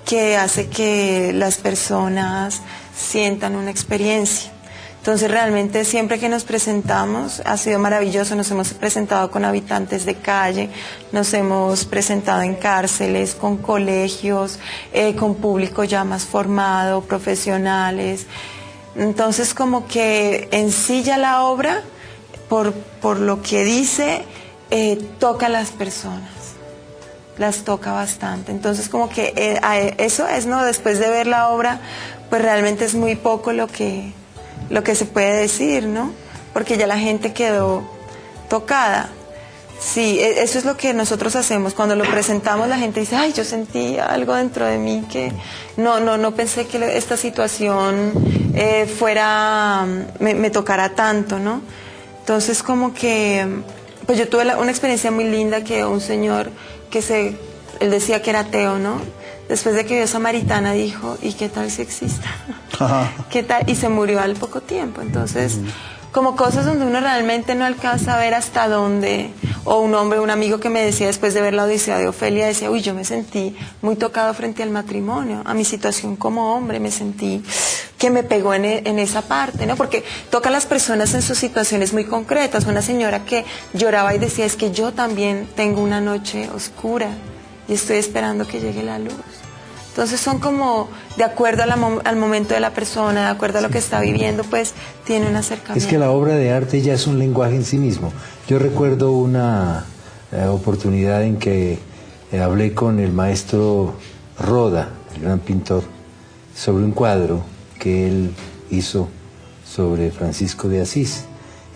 que hace que las personas sientan una experiencia. Entonces realmente siempre que nos presentamos ha sido maravilloso. Nos hemos presentado con habitantes de calle, nos hemos presentado en cárceles, con colegios, con público ya más formado, profesionales. Entonces como que en sí ya la obra, por lo que dice, toca a las personas, las toca bastante. Entonces como que eso es, ¿no? Después de ver la obra, pues realmente es muy poco lo que se puede decir, ¿no? Porque ya la gente quedó tocada. Sí, eso es lo que nosotros hacemos. Cuando lo presentamos, la gente dice, ay, yo sentí algo dentro de mí que no pensé que esta situación me tocara tanto, ¿no? Entonces como que, pues yo tuve una experiencia muy linda que un señor él decía que era ateo, ¿no? Después de que vio Samaritana dijo, ¿y qué tal si exista? ¿Qué tal? Y se murió al poco tiempo. Entonces, como cosas donde uno realmente no alcanza a ver hasta dónde, o un amigo que me decía después de ver la Odisea de Ofelia, decía, uy, yo me sentí muy tocado frente al matrimonio, a mi situación como hombre, me sentí que me pegó en esa parte, ¿no? Porque toca a las personas en sus situaciones muy concretas. Una señora que lloraba y decía, es que yo también tengo una noche oscura y estoy esperando que llegue la luz. Entonces son como, de acuerdo al momento de la persona, de acuerdo a lo que está viviendo, pues tiene un acercamiento. Es que la obra de arte ya es un lenguaje en sí mismo. Yo recuerdo una oportunidad en que hablé con el maestro Roda, el gran pintor, sobre un cuadro que él hizo sobre Francisco de Asís.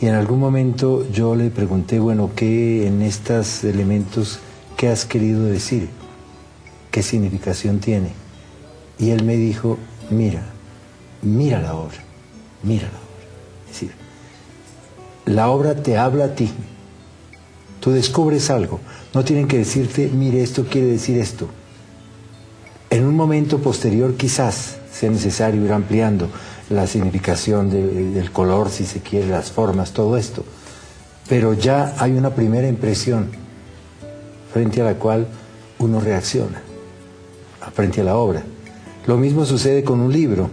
Y en algún momento yo le pregunté, bueno, ¿qué en estos elementos, qué has querido decir? ¿Qué significación tiene? Y él me dijo, mira la obra, mira la obra. Es decir, la obra te habla a ti. Tú descubres algo. No tienen que decirte, mire, esto quiere decir esto. En un momento posterior quizás sea necesario ir ampliando la significación del color, si se quiere, las formas, todo esto. Pero ya hay una primera impresión frente a la cual uno reacciona, frente a la obra. Lo mismo sucede con un libro.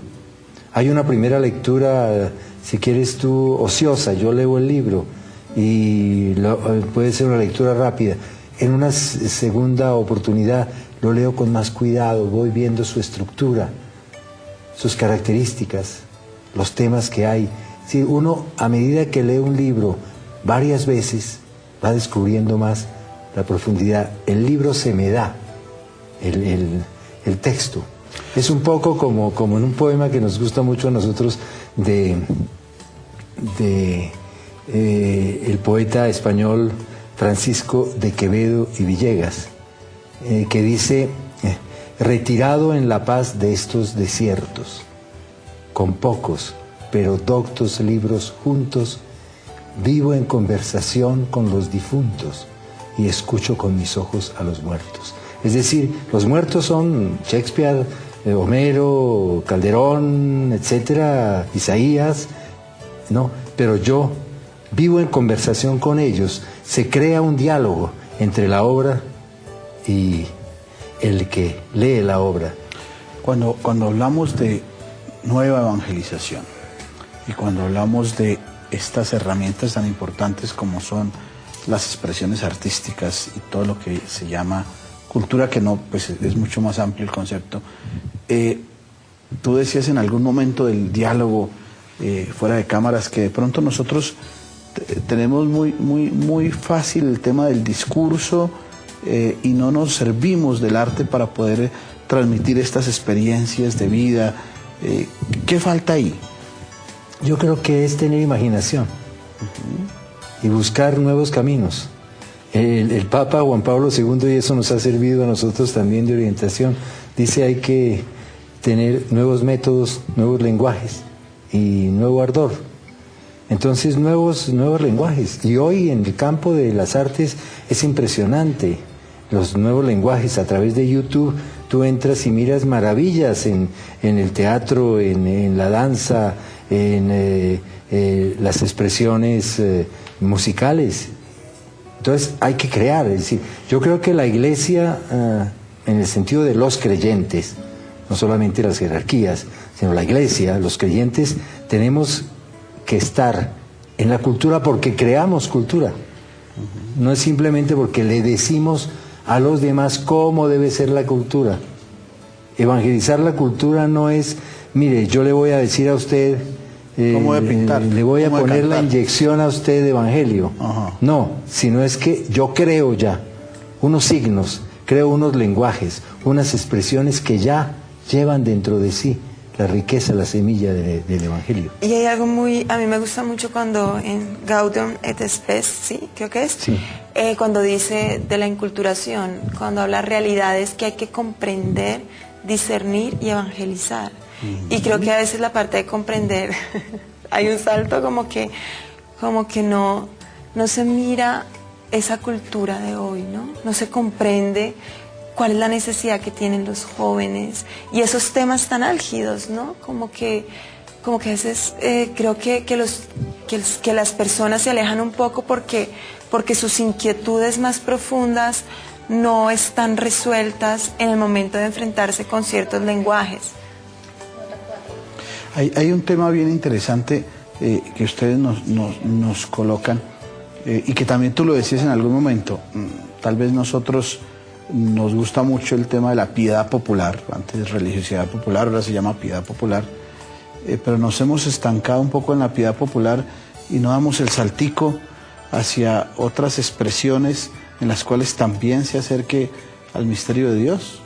Hay una primera lectura, si quieres tú, ociosa. Yo leo el libro y puede ser una lectura rápida. En una segunda oportunidad lo leo con más cuidado, voy viendo su estructura, sus características, los temas que hay. Si uno, a medida que lee un libro varias veces, va descubriendo más la profundidad. El libro se me da, el texto. Es un poco como en un poema que nos gusta mucho a nosotros el poeta español Francisco de Quevedo y Villegas, que dice, retirado en la paz de estos desiertos, con pocos pero doctos libros juntos, vivo en conversación con los difuntos y escucho con mis ojos a los muertos. Es decir, los muertos son Shakespeare, Homero, Calderón, etcétera, Isaías, ¿no? Pero yo vivo en conversación con ellos, se crea un diálogo entre la obra y el que lee la obra. Cuando hablamos de nueva evangelización y cuando hablamos de estas herramientas tan importantes como son las expresiones artísticas y todo lo que se llama cultura, que no, pues es mucho más amplio el concepto. Tú decías en algún momento del diálogo fuera de cámaras que de pronto nosotros tenemos muy fácil el tema del discurso y no nos servimos del arte para poder transmitir estas experiencias de vida. ¿Qué falta ahí? Yo creo que es tener imaginación y buscar nuevos caminos. El Papa Juan Pablo II, y eso nos ha servido a nosotros también de orientación, dice hay que tener nuevos métodos, nuevos lenguajes y nuevo ardor. Entonces nuevos lenguajes. Y hoy en el campo de las artes es impresionante los nuevos lenguajes. A través de YouTube tú entras y miras maravillas en el teatro, en la danza, en las expresiones musicales. Entonces hay que crear, es decir, yo creo que la iglesia, en el sentido de los creyentes, no solamente las jerarquías, sino la iglesia, los creyentes, tenemos que estar en la cultura porque creamos cultura. No es simplemente porque le decimos a los demás cómo debe ser la cultura. Evangelizar la cultura no es, mire, yo le voy a decir a usted, ¿cómo de pintar? Le voy a poner la inyección a usted de evangelio. Ajá. No, sino es que yo creo ya unos signos, creo unos lenguajes, unas expresiones que ya llevan dentro de sí la riqueza, la semilla del evangelio. Y hay algo a mí me gusta mucho cuando en Gaudium et Spes, ¿sí? Creo que es, sí. Cuando dice de la inculturación, cuando habla realidades que hay que comprender, discernir y evangelizar. Y creo que a veces la parte de comprender, hay un salto como que como que no se mira esa cultura de hoy, ¿no? No se comprende cuál es la necesidad que tienen los jóvenes y esos temas tan álgidos, ¿no? Como que a veces creo que las personas se alejan un poco porque sus inquietudes más profundas no están resueltas en el momento de enfrentarse con ciertos lenguajes. Hay un tema bien interesante que ustedes nos colocan y que también tú lo decías en algún momento. Tal vez nosotros nos gusta mucho el tema de la piedad popular, antes religiosidad popular, ahora se llama piedad popular, pero nos hemos estancado un poco en la piedad popular y no damos el saltico hacia otras expresiones en las cuales también se acerque al misterio de Dios.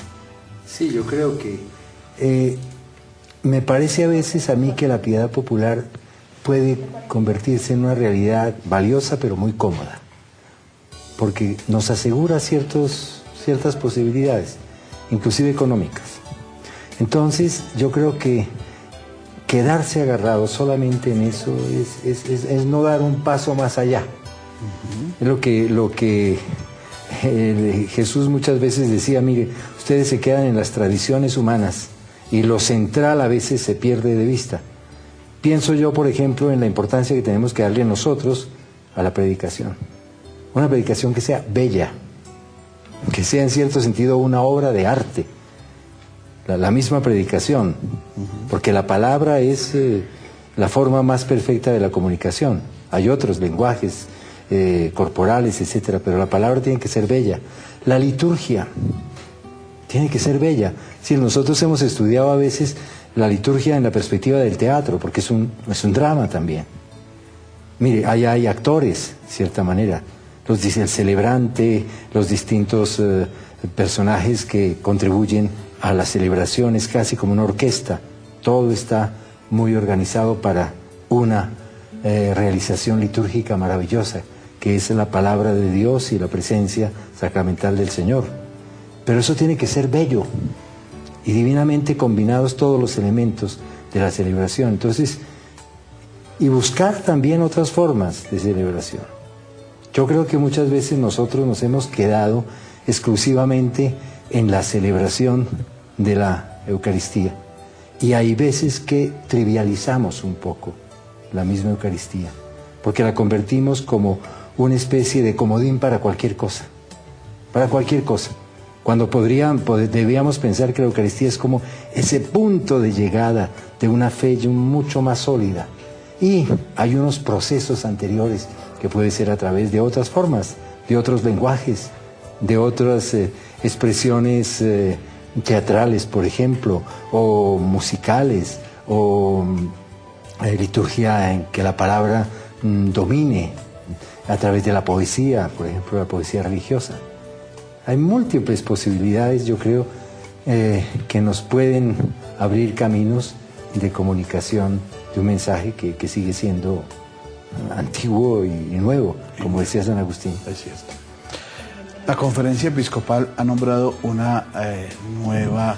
Sí, yo creo que me parece a veces a mí que la piedad popular puede convertirse en una realidad valiosa pero muy cómoda, porque nos asegura ciertas posibilidades, inclusive económicas. Entonces yo creo que quedarse agarrado solamente en eso es no dar un paso más allá. Es lo que Jesús muchas veces decía: mire, ustedes se quedan en las tradiciones humanas y lo central a veces se pierde de vista. Pienso yo, por ejemplo, en la importancia que tenemos que darle nosotros a la predicación. Una predicación que sea bella, que sea en cierto sentido una obra de arte. La misma predicación, porque la palabra es la forma más perfecta de la comunicación. Hay otros lenguajes corporales, etcétera, pero la palabra tiene que ser bella. La liturgia tiene que ser bella. Si nosotros hemos estudiado a veces la liturgia en la perspectiva del teatro, porque es un drama también. Mire, hay actores, de cierta manera, el celebrante, los distintos personajes que contribuyen a las celebraciones, casi como una orquesta. Todo está muy organizado para una realización litúrgica maravillosa, que es la palabra de Dios y la presencia sacramental del Señor. Pero eso tiene que ser bello y divinamente combinados todos los elementos de la celebración. Entonces, y buscar también otras formas de celebración. Yo creo que muchas veces nosotros nos hemos quedado exclusivamente en la celebración de la Eucaristía. Y hay veces que trivializamos un poco la misma Eucaristía, porque la convertimos como una especie de comodín para cualquier cosa. Para cualquier cosa. Cuando debíamos pensar que la Eucaristía es como ese punto de llegada de una fe mucho más sólida. Y hay unos procesos anteriores que puede ser a través de otras formas, de otros lenguajes, de otras expresiones teatrales, por ejemplo, o musicales, o liturgia en que la palabra domine a través de la poesía, por ejemplo, la poesía religiosa. Hay múltiples posibilidades, yo creo, que nos pueden abrir caminos de comunicación de un mensaje que sigue siendo antiguo y nuevo, como decía San Agustín. Es cierto. La Conferencia Episcopal ha nombrado una nueva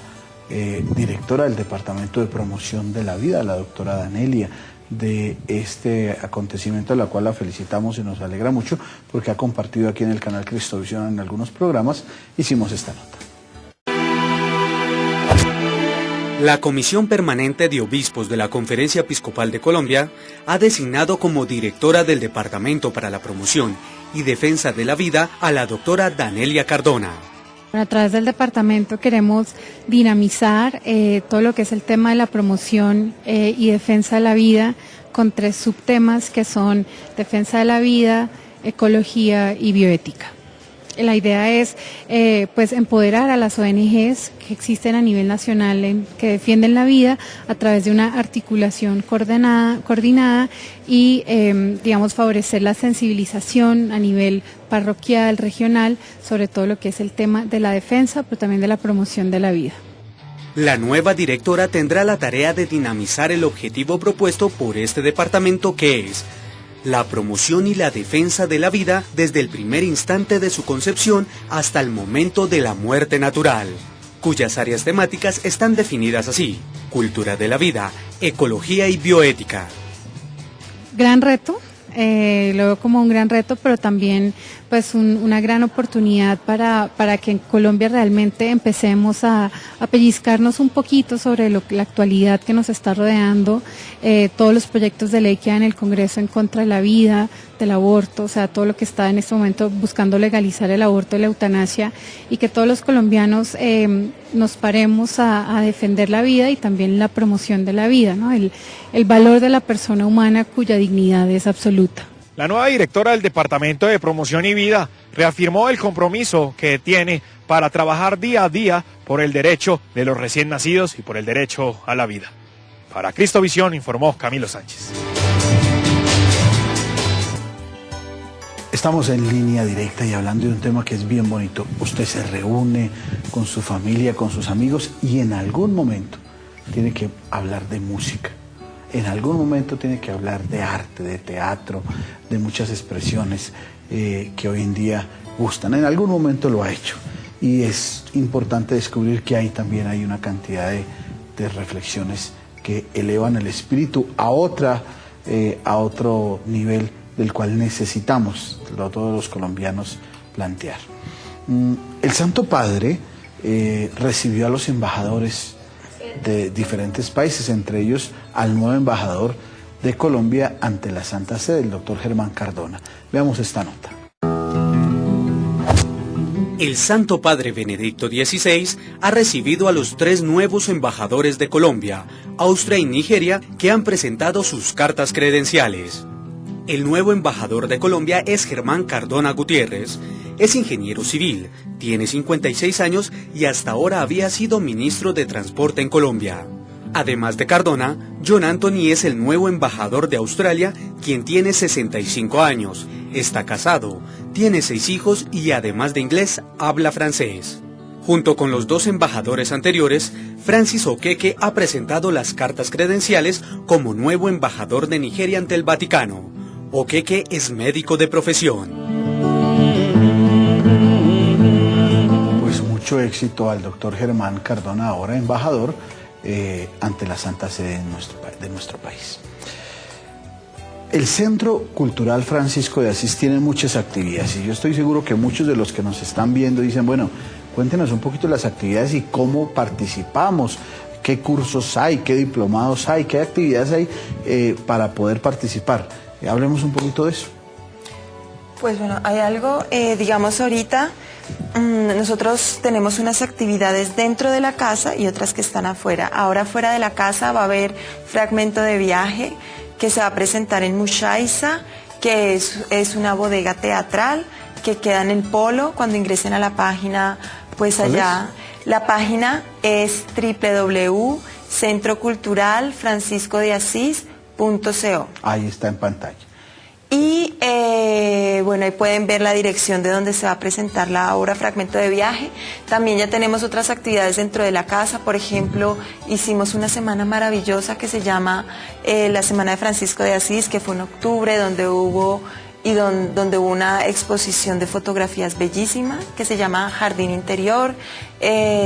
directora del Departamento de Promoción de la Vida, la doctora Danelia. De este acontecimiento, a la cual la felicitamos y nos alegra mucho porque ha compartido aquí en el canal Cristovisión en algunos programas. Hicimos esta nota. La Comisión Permanente de Obispos de la Conferencia Episcopal de Colombia ha designado como directora del Departamento para la Promoción y Defensa de la Vida a la doctora Danelia Cardona. A través del departamento queremos dinamizar todo lo que es el tema de la promoción y defensa de la vida con 3 subtemas que son defensa de la vida, ecología y bioética. La idea es pues empoderar a las ONGs que existen a nivel nacional que defienden la vida a través de una articulación coordinada y digamos favorecer la sensibilización a nivel parroquial, regional, sobre todo lo que es el tema de la defensa, pero también de la promoción de la vida. La nueva directora tendrá la tarea de dinamizar el objetivo propuesto por este departamento, que es la promoción y la defensa de la vida desde el primer instante de su concepción hasta el momento de la muerte natural, cuyas áreas temáticas están definidas así: cultura de la vida, ecología y bioética. Gran reto, lo veo como un gran reto, pero también pues una gran oportunidad para que en Colombia realmente empecemos a pellizcarnos un poquito sobre la actualidad que nos está rodeando, todos los proyectos de ley que hay en el Congreso en contra de la vida, del aborto, o sea, todo lo que está en este momento buscando legalizar el aborto y la eutanasia, y que todos los colombianos nos paremos a defender la vida y también la promoción de la vida, ¿no? El valor de la persona humana cuya dignidad es absoluta. La nueva directora del Departamento de Promoción y Vida reafirmó el compromiso que tiene para trabajar día a día por el derecho de los recién nacidos y por el derecho a la vida. Para Cristovisión informó Camilo Sánchez. Estamos en línea directa y hablando de un tema que es bien bonito. Usted se reúne con su familia, con sus amigos y en algún momento tiene que hablar de música. En algún momento tiene que hablar de arte, de teatro, de muchas expresiones que hoy en día gustan. En algún momento lo ha hecho. Y es importante descubrir que ahí también hay una cantidad de reflexiones que elevan el espíritu a otro nivel del cual necesitamos todos los colombianos plantear. El Santo Padre recibió a los embajadores de diferentes países, entre ellos al nuevo embajador de Colombia ante la Santa Sede, el doctor Germán Cardona. Veamos esta nota. El Santo Padre Benedicto XVI ha recibido a los 3 nuevos embajadores de Colombia, Austria y Nigeria, que han presentado sus cartas credenciales. El nuevo embajador de Colombia es Germán Cardona Gutiérrez. Es ingeniero civil, tiene 56 años y hasta ahora había sido ministro de Transporte en Colombia. Además de Cardona, John Anthony es el nuevo embajador de Australia, quien tiene 65 años, está casado, tiene 6 hijos y además de inglés, habla francés. Junto con los 2 embajadores anteriores, Francis Okeke ha presentado las cartas credenciales como nuevo embajador de Nigeria ante el Vaticano. Okeke es médico de profesión. Pues mucho éxito al doctor Germán Cardona, ahora embajador ante la Santa Sede de nuestro país. El Centro Cultural Francisco de Asís tiene muchas actividades y yo estoy seguro que muchos de los que nos están viendo dicen, bueno, cuéntenos un poquito las actividades y cómo participamos, qué cursos hay, qué diplomados hay, qué actividades hay para poder participar. Hablemos un poquito de eso. Pues bueno, hay algo, digamos ahorita, nosotros tenemos unas actividades dentro de la casa y otras que están afuera. Ahora fuera de la casa va a haber Fragmento de Viaje, que se va a presentar en Mushaiza, que es una bodega teatral que queda en el Polo. Cuando ingresen a la página, pues allá, la página es www.centroculturalfranciscodeasis.co. Ahí está en pantalla. Y bueno, ahí pueden ver la dirección de donde se va a presentar la obra Fragmento de Viaje. También ya tenemos otras actividades dentro de la casa. Por ejemplo, hicimos una semana maravillosa que se llama la Semana de Francisco de Asís, que fue en octubre, donde hubo una exposición de fotografías bellísima que se llama Jardín Interior.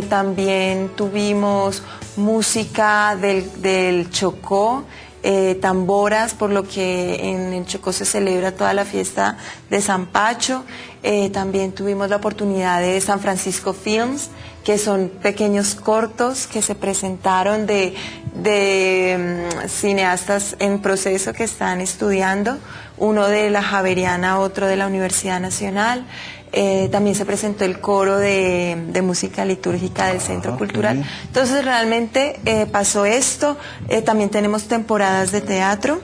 También tuvimos música del Chocó, tamboras, por lo que en el Chocó se celebra toda la fiesta de San Pacho. También tuvimos la oportunidad de San Francisco Films, que son pequeños cortos que se presentaron de cineastas en proceso que están estudiando, uno de la Javeriana, otro de la Universidad Nacional. También se presentó el coro de música litúrgica del Centro Cultural. Entonces realmente pasó esto. También tenemos temporadas de teatro.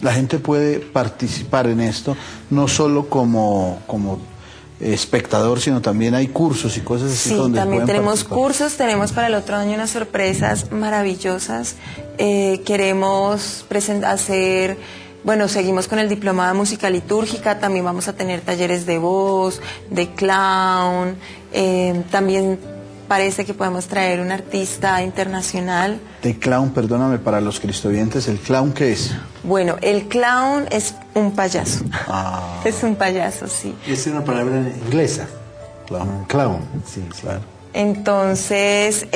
La gente puede participar en esto, no solo como espectador, sino también hay cursos y cosas así. Sí, donde también tenemos participar. cursos, tenemos para el otro año unas sorpresas maravillosas. Queremos hacer... Bueno, seguimos con el diplomado de música litúrgica, también vamos a tener talleres de voz, de clown, también parece que podemos traer un artista internacional. De clown, perdóname, para los cristovientes, ¿el clown qué es? Bueno, el clown es un payaso. Ah. Es un payaso, sí. Es una palabra inglesa. Clown. Clown, sí, claro. Entonces,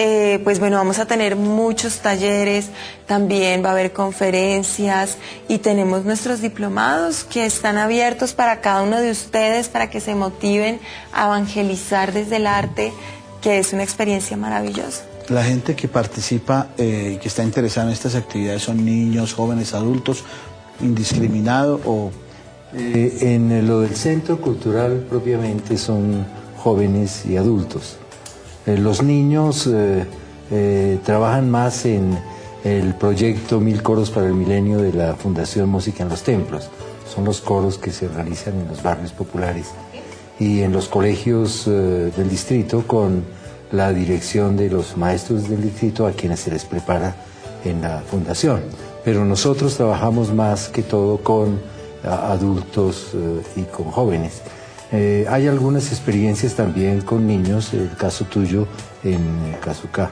pues bueno, vamos a tener muchos talleres, también va a haber conferencias y tenemos nuestros diplomados que están abiertos para cada uno de ustedes para que se motiven a evangelizar desde el arte, que es una experiencia maravillosa. La gente que participa, que está interesada en estas actividades, son niños, jóvenes, adultos, indiscriminado o... En lo del centro cultural propiamente son jóvenes y adultos. Los niños trabajan más en el proyecto 1000 coros para el milenio de la Fundación Música en los Templos. Son los coros que se realizan en los barrios populares y en los colegios del distrito con la dirección de los maestros del distrito a quienes se les prepara en la fundación. Pero nosotros trabajamos más que todo con adultos y con jóvenes. Hay algunas experiencias también con niños, el caso tuyo en Casucá,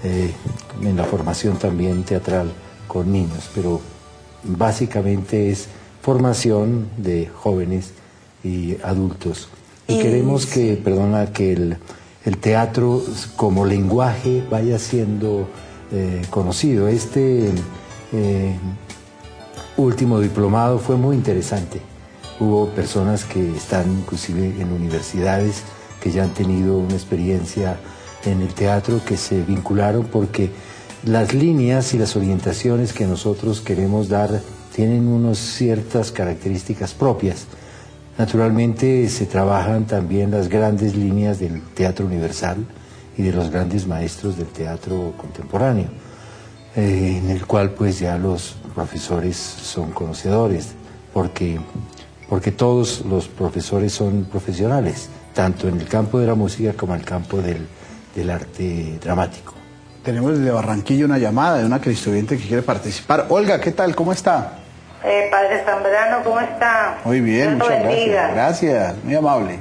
en la formación también teatral con niños, pero básicamente es formación de jóvenes y adultos. Y queremos que, que el teatro como lenguaje vaya siendo conocido. Este último diplomado fue muy interesante. Hubo personas que están inclusive en universidades que ya han tenido una experiencia en el teatro, que se vincularon porque las líneas y las orientaciones que nosotros queremos dar tienen unas ciertas características propias. Naturalmente se trabajan también las grandes líneas del teatro universal y de los grandes maestros del teatro contemporáneo, en el cual pues ya los profesores son conocedores, porque todos los profesores son profesionales, tanto en el campo de la música como en el campo del arte dramático. Tenemos desde Barranquilla una llamada de una cristoviente que quiere participar. Olga, ¿qué tal? ¿Cómo está? Padre Zambrano, ¿cómo está? Muy bien, muchas gracias. Gracias, muy amable.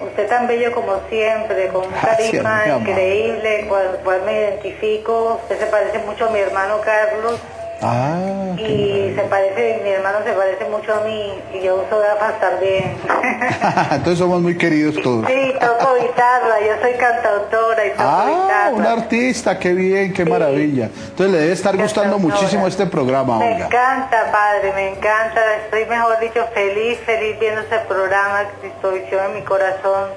Usted tan bello como siempre, con un carisma increíble, cual me identifico. Usted se parece mucho a mi hermano Carlos. Y mi hermano se parece mucho a mí, y yo uso gafas también. Entonces somos muy queridos todos. Sí, toco guitarra, yo soy cantautora y toco guitarra. Un artista, qué bien, qué maravilla. Entonces le debe estar gustando muchísimo este programa, Olga. Me encanta, padre, me encanta. Estoy, mejor dicho, feliz viendo ese programa, Cristovisión en mi corazón.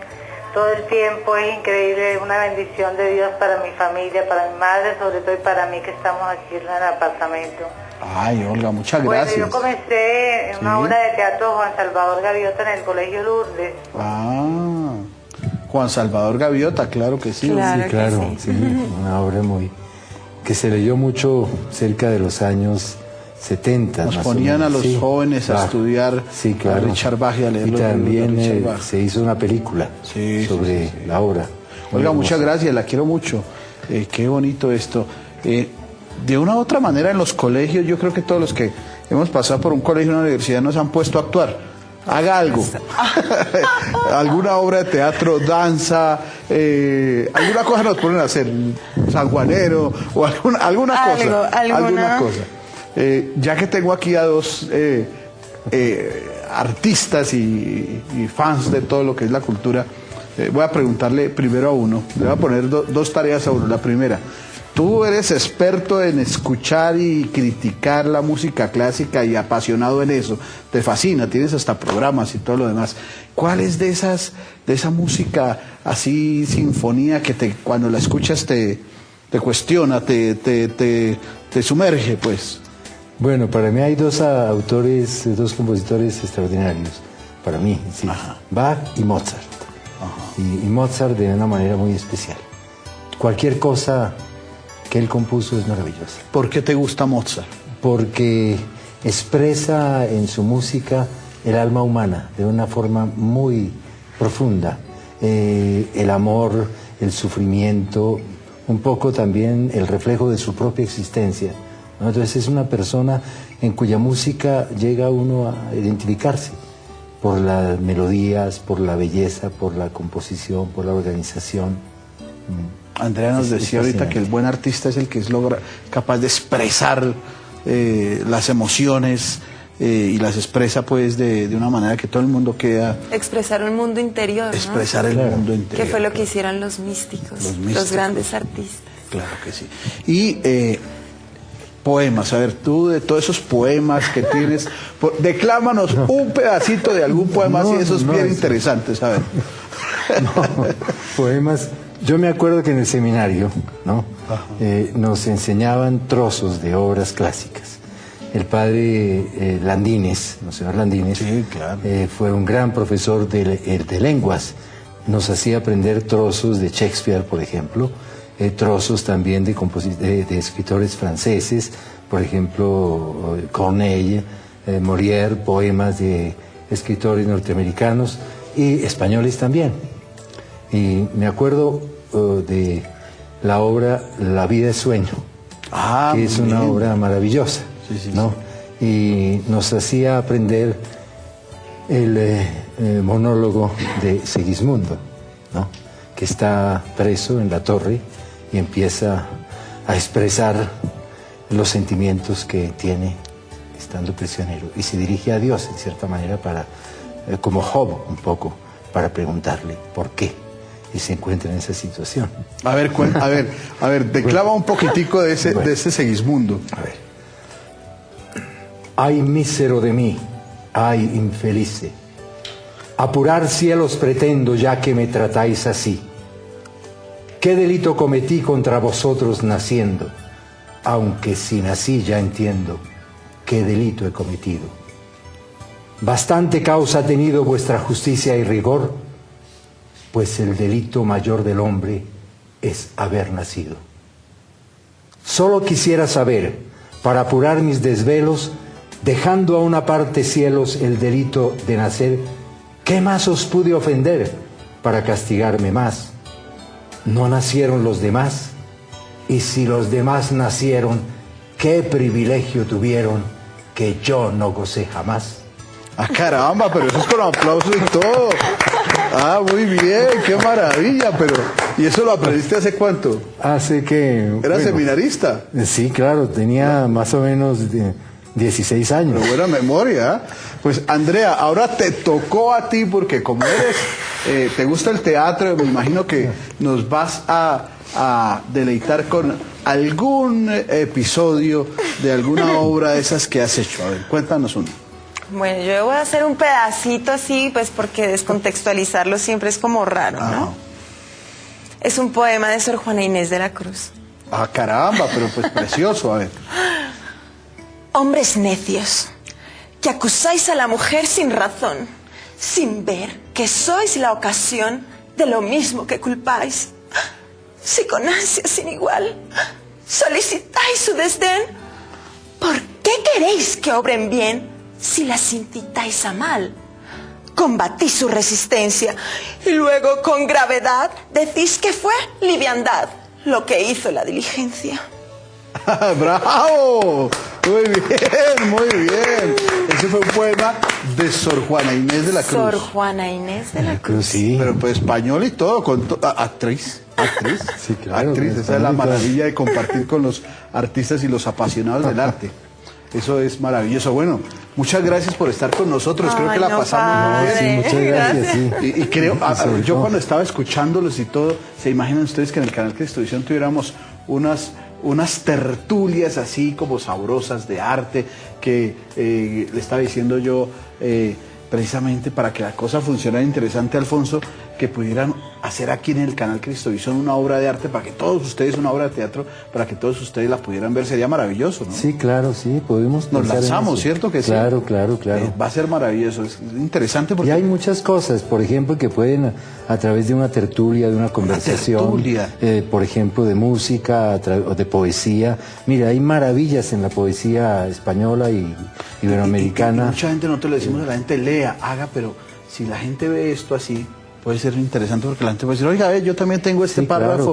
Todo el tiempo es increíble, es una bendición de Dios para mi familia, para mi madre, sobre todo y para mí que estamos aquí en el apartamento. Ay, Olga, muchas gracias. Bueno, yo comencé en una obra de teatro Juan Salvador Gaviota en el Colegio Lourdes. Juan Salvador Gaviota, claro que sí. Claro, sí, una obra que se leyó mucho cerca de los años 70. Nos ponían a los jóvenes a estudiar a Richard Bach y a leer. Y también se hizo una película sobre la obra. Olga, muchas gracias, la quiero mucho. Qué bonito esto. De una u otra manera en los colegios, yo creo que todos los que hemos pasado por un colegio y una universidad nos han puesto a actuar. Haga algo. Alguna obra de teatro, danza, alguna cosa nos ponen a hacer, sanjuanero o alguna cosa. Ya que tengo aquí a dos artistas y fans de todo lo que es la cultura, voy a preguntarle primero a uno, le voy a poner dos tareas a uno. La primera, tú eres experto en escuchar y criticar la música clásica y apasionado en eso, te fascina, tienes hasta programas y todo lo demás. ¿Cuál es de esa música así, sinfonía, que cuando la escuchas te cuestiona, te sumerge, pues? Bueno, para mí hay dos compositores extraordinarios, para mí, sí. Bach y Mozart. Y Mozart de una manera muy especial. Cualquier cosa que él compuso es maravillosa. ¿Por qué te gusta Mozart? Porque expresa en su música el alma humana de una forma muy profunda. El amor, el sufrimiento, un poco también el reflejo de su propia existencia, ¿no? Entonces es una persona en cuya música llega uno a identificarse por las melodías, por la belleza, por la composición, por la organización. Andrea nos decía ahorita que el buen artista es el que es capaz de expresar las emociones y las expresa pues de una manera que todo el mundo queda... Expresar un mundo interior, ¿no? Expresar el mundo interior. Que fue lo que hicieron los místicos, los grandes artistas. Claro que sí. Y poemas, a ver, tú de todos esos poemas que tienes, declámanos un pedacito de algún poema así, esos bien interesantes, a ver. No, poemas... Yo me acuerdo que en el seminario, ¿no? Nos enseñaban trozos de obras clásicas. El padre Landines, Monseñor Landines, sí, claro. Fue un gran profesor de lenguas. Nos hacía aprender trozos de Shakespeare, por ejemplo, trozos también de escritores franceses, por ejemplo, Corneille, Molière, poemas de escritores norteamericanos y españoles también. Y me acuerdo de la obra La vida es sueño, que es una obra maravillosa, ¿no? Y nos hacía aprender el monólogo de Segismundo, ¿no? Que está preso en la torre y empieza a expresar los sentimientos que tiene estando prisionero y se dirige a Dios en cierta manera como Job un poco, para preguntarle por qué y se encuentra en esa situación. A ver, declama un poquitico de ese Segismundo. A ver. Ay, mísero de mí, ay, infelice, apurar cielos pretendo ya que me tratáis así. ¿Qué delito cometí contra vosotros naciendo? Aunque si nací ya entiendo qué delito he cometido. Bastante causa ha tenido vuestra justicia y rigor, pues el delito mayor del hombre es haber nacido. Solo quisiera saber, para apurar mis desvelos, dejando a una parte cielos el delito de nacer, ¿qué más os pude ofender para castigarme más? ¿No nacieron los demás? Y si los demás nacieron, ¿qué privilegio tuvieron que yo no gocé jamás? ¡Ah, caramba! Pero eso es con aplausos y todo. ¡Ah, muy bien! ¡Qué maravilla! Pero, ¿y eso lo aprendiste hace cuánto? Hace que... ¿Eras seminarista? Sí, claro, tenía más o menos 16 años. Pero buena memoria. Pues, Andrea, ahora te tocó a ti, porque como eres, te gusta el teatro, me imagino que nos vas a deleitar con algún episodio de alguna obra de esas que has hecho. A ver, cuéntanos uno. Bueno, yo voy a hacer un pedacito así, pues porque descontextualizarlo siempre es como raro, ¿no? Es un poema de Sor Juana Inés de la Cruz. Ah, caramba, pero pues precioso, a ver. Hombres necios, que acusáis a la mujer sin razón, sin ver que sois la ocasión de lo mismo que culpáis. Si con ansia sin igual solicitáis su desdén, ¿por qué queréis que obren bien si las incitáis a mal? Combatís su resistencia y luego con gravedad decís que fue liviandad lo que hizo la diligencia. ¡Bravo! Muy bien, muy bien. Ese fue un poema de Sor Juana Inés de la Cruz. Sor Juana Inés de la Cruz. Sí. Pero pues español y todo, actriz. Sí, claro. Actriz, esa es la maravilla de compartir con los artistas y los apasionados del arte. Eso es maravilloso. Bueno, muchas gracias por estar con nosotros. Creo que la pasamos muy bien. Sí, muchas gracias. Sí. Y creo, yo cuando estaba escuchándolos y todo, ¿se imaginan ustedes que en el canal Cristovisión tuviéramos unas tertulias así como sabrosas de arte que le estaba diciendo yo precisamente para que la cosa funcionara interesante, Alfonso, que pudieran hacer aquí en el canal Cristovisión una obra de arte para que todos ustedes, una obra de teatro, para que todos ustedes la pudieran ver? Sería maravilloso, ¿no? Sí, claro, sí, podemos. Nos lanzamos, ¿cierto que sí? Claro, claro, claro. Va a ser maravilloso, es interesante porque... Y hay muchas cosas, por ejemplo, que pueden a través de una tertulia, de una conversación, por ejemplo, de música o de poesía. Mira, hay maravillas en la poesía española y iberoamericana. Y mucha gente, no te lo decimos a la gente, lea, haga, pero si la gente ve esto así, puede ser interesante porque la gente puede decir, oiga, yo también tengo este párrafo,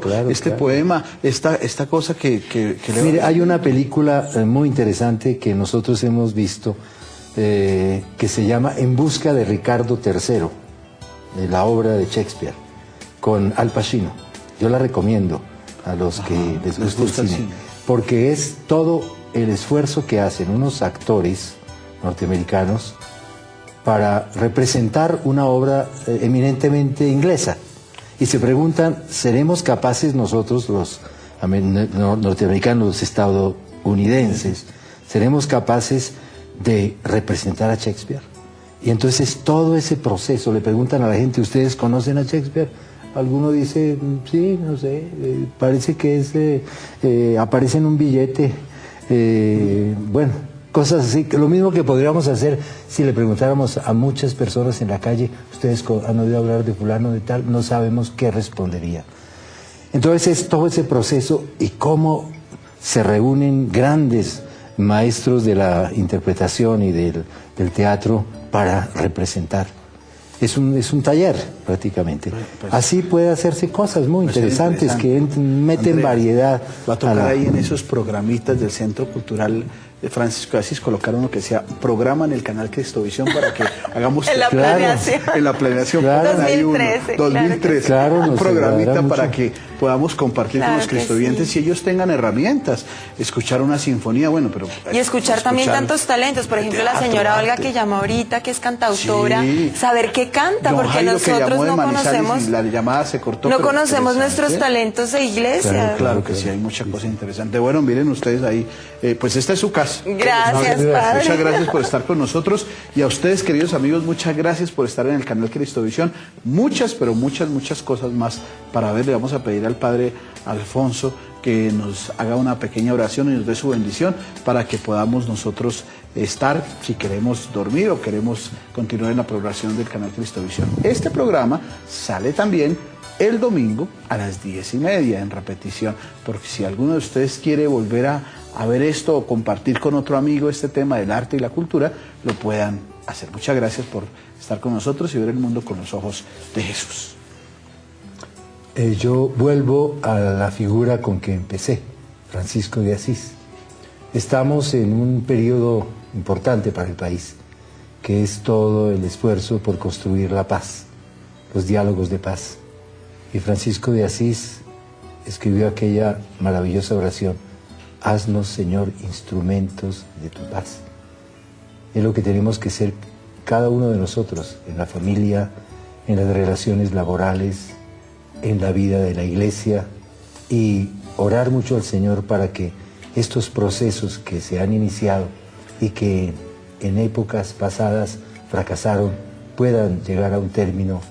poema, esta cosa que Mire, hay una película muy interesante que nosotros hemos visto que se llama En busca de Ricardo III, de la obra de Shakespeare, con Al Pacino. Yo la recomiendo a los que les gusta el cine, porque es todo el esfuerzo que hacen unos actores norteamericanos para representar una obra eminentemente inglesa. Y se preguntan, ¿seremos capaces nosotros, los norteamericanos, los estadounidenses, seremos capaces de representar a Shakespeare? Y entonces todo ese proceso, le preguntan a la gente, ¿ustedes conocen a Shakespeare? Alguno dice, sí, no sé, parece que aparece en un billete, bueno, cosas así, lo mismo que podríamos hacer si le preguntáramos a muchas personas en la calle, ¿ustedes han oído hablar de fulano de tal? No sabemos qué respondería. Entonces es todo ese proceso y cómo se reúnen grandes maestros de la interpretación y del teatro para representar. Es un taller prácticamente. Pues, así puede hacerse cosas muy interesantes que meten Andrea, variedad. Va a tocar ahí en esos programitas del Centro Cultural de Francisco de Asís, colocar uno que sea programa en el canal Cristovisión para que hagamos en la planeación. En la planeación. Claro. 2013. 2013. Claro, un programita para mucho. Que podamos compartir con los cristovientes y ellos tengan herramientas. Escuchar una sinfonía, bueno, pero... Y escuchar también tantos talentos. Por ejemplo, la señora Olga que llamó ahorita, que es cantautora. Sí. Saber qué canta, Don porque Jairo, nosotros no conocemos... Y la llamada se cortó. No conocemos nuestros talentos de iglesia. Claro que sí, hay mucha cosa interesante. Bueno, miren ustedes ahí, pues esta es su casa. Gracias, padre. Muchas gracias por estar con nosotros. Y a ustedes, queridos amigos, muchas gracias por estar en el canal Cristovisión. Muchas, pero muchas cosas más para ver. Le vamos a pedir al Padre Alfonso que nos haga una pequeña oración y nos dé su bendición para que podamos nosotros estar, si queremos dormir o queremos continuar en la programación del canal Cristovisión. Este programa sale también el domingo a las 10:30 en repetición, porque si alguno de ustedes quiere volver a ver esto o compartir con otro amigo este tema del arte y la cultura, lo puedan hacer. Muchas gracias por estar con nosotros y ver el mundo con los ojos de Jesús. Yo vuelvo a la figura con que empecé, Francisco de Asís. Estamos en un periodo importante para el país, que es todo el esfuerzo por construir la paz, los diálogos de paz. Y Francisco de Asís escribió aquella maravillosa oración: haznos, Señor, instrumentos de tu paz. Es lo que tenemos que ser cada uno de nosotros, en la familia, en las relaciones laborales, en la vida de la iglesia, y orar mucho al Señor para que estos procesos que se han iniciado y que en épocas pasadas fracasaron puedan llegar a un término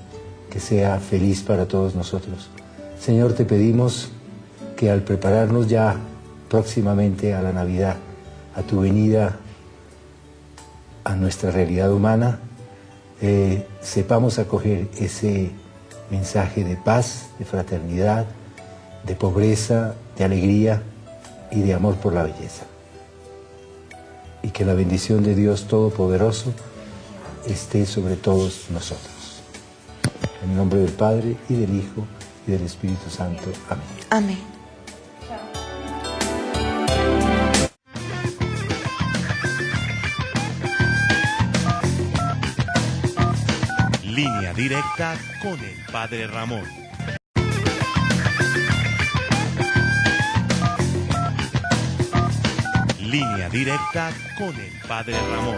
que sea feliz para todos nosotros. Señor, te pedimos que al prepararnos ya próximamente a la Navidad, a tu venida, a nuestra realidad humana, sepamos acoger ese mensaje de paz, de fraternidad, de pobreza, de alegría y de amor por la belleza. Y que la bendición de Dios Todopoderoso esté sobre todos nosotros. En el nombre del Padre, y del Hijo, y del Espíritu Santo. Amén. Amén. Línea directa con el Padre Ramón. Línea directa con el Padre Ramón.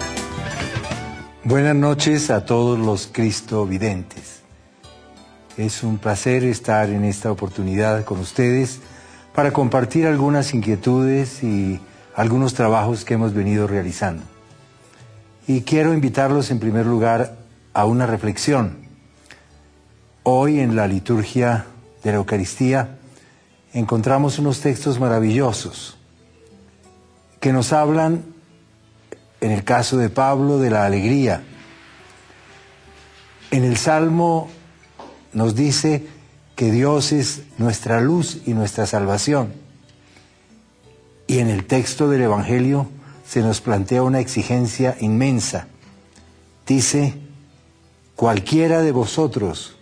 Buenas noches a todos los cristovidentes. Es un placer estar en esta oportunidad con ustedes para compartir algunas inquietudes y algunos trabajos que hemos venido realizando. Y quiero invitarlos en primer lugar a una reflexión. Hoy en la liturgia de la Eucaristía encontramos unos textos maravillosos que nos hablan, en el caso de Pablo, de la alegría. En el Salmo nos dice que Dios es nuestra luz y nuestra salvación. Y en el texto del Evangelio se nos plantea una exigencia inmensa. Dice: cualquiera de vosotros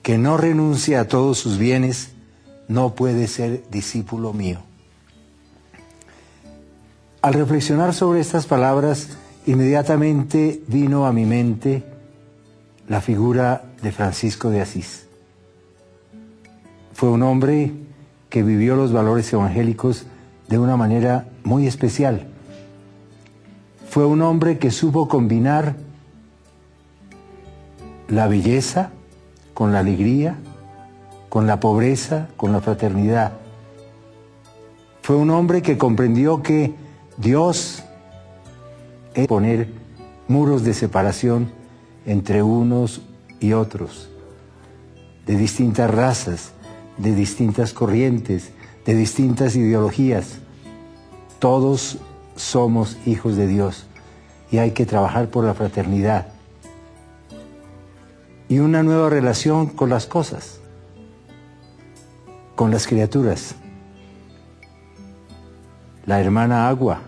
que no renuncie a todos sus bienes no puede ser discípulo mío. Al reflexionar sobre estas palabras, inmediatamente vino a mi mente la figura de Francisco de Asís. Fue un hombre que vivió los valores evangélicos de una manera muy especial. fue un hombre que supo combinar la belleza con la alegría, con la pobreza, con la fraternidad. Fue un hombre que comprendió que Dios es poner muros de separación entre unos y otros, de distintas razas, de distintas corrientes, de distintas ideologías. Todos somos hijos de Dios y hay que trabajar por la fraternidad y una nueva relación con las cosas, con las criaturas. La hermana agua,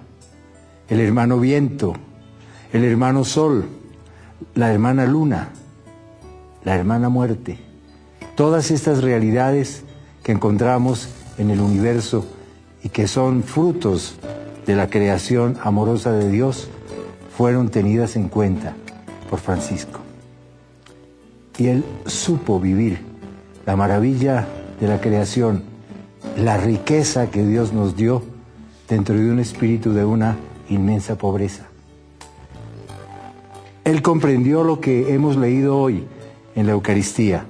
el hermano viento, el hermano sol, la hermana luna, la hermana muerte. Todas estas realidades que encontramos en el universo y que son frutos de la creación amorosa de Dios fueron tenidas en cuenta por Francisco. Y él supo vivir la maravilla de la creación, la riqueza que Dios nos dio dentro de un espíritu de una inmensa pobreza. Él comprendió lo que hemos leído hoy en la Eucaristía.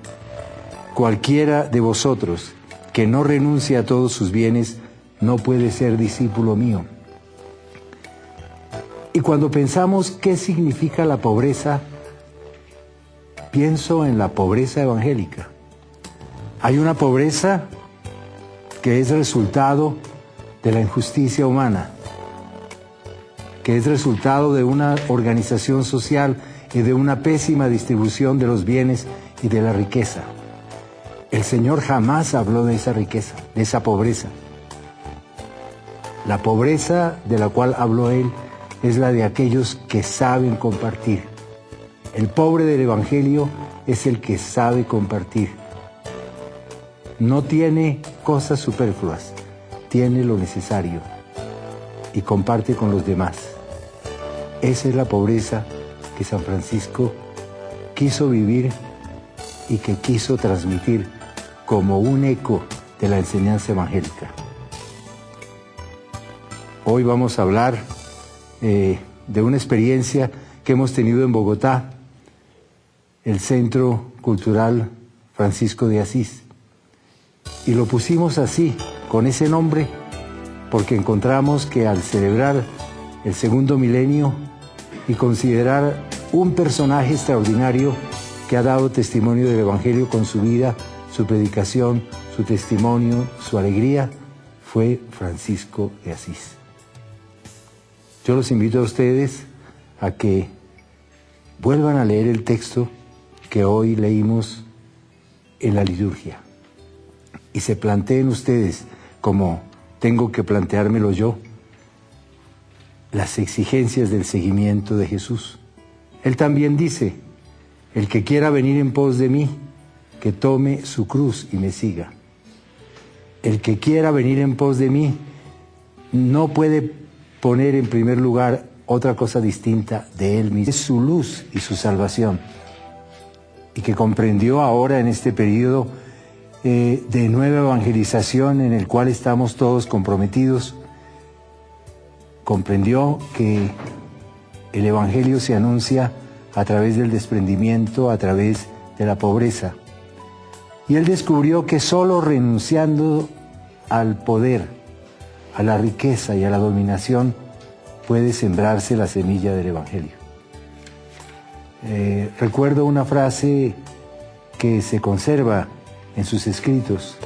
Cualquiera de vosotros que no renuncie a todos sus bienes no puede ser discípulo mío. Y cuando pensamos qué significa la pobreza, pienso en la pobreza evangélica. Hay una pobreza que es resultado de la injusticia humana, que es resultado de una organización social y de una pésima distribución de los bienes y de la riqueza. El Señor jamás habló de esa riqueza, de esa pobreza. La pobreza de la cual habló Él es la de aquellos que saben compartir. El pobre del Evangelio es el que sabe compartir. No tiene cosas superfluas, tiene lo necesario y comparte con los demás. Esa es la pobreza que San Francisco quiso vivir y que quiso transmitir como un eco de la enseñanza evangélica. Hoy vamos a hablar de una experiencia que hemos tenido en Bogotá, el Centro Cultural Francisco de Asís. Y lo pusimos así, con ese nombre, porque encontramos que al celebrar el segundo milenio y considerar un personaje extraordinario que ha dado testimonio del Evangelio con su vida, su predicación, su testimonio, su alegría, fue Francisco de Asís. Yo los invito a ustedes a que vuelvan a leer el texto que hoy leímos en la liturgia y se planteen ustedes, como tengo que planteármelo yo, las exigencias del seguimiento de Jesús. Él también dice: el que quiera venir en pos de mí, que tome su cruz y me siga. El que quiera venir en pos de mí no puede poner en primer lugar otra cosa distinta de Él mismo. Es su luz y su salvación. Y que comprendió ahora en este periodo de nueva evangelización en el cual estamos todos comprometidos, comprendió que el Evangelio se anuncia a través del desprendimiento, a través de la pobreza. Y él descubrió que solo renunciando al poder, a la riqueza y a la dominación puede sembrarse la semilla del Evangelio. Recuerdo una frase que se conserva en sus escritos,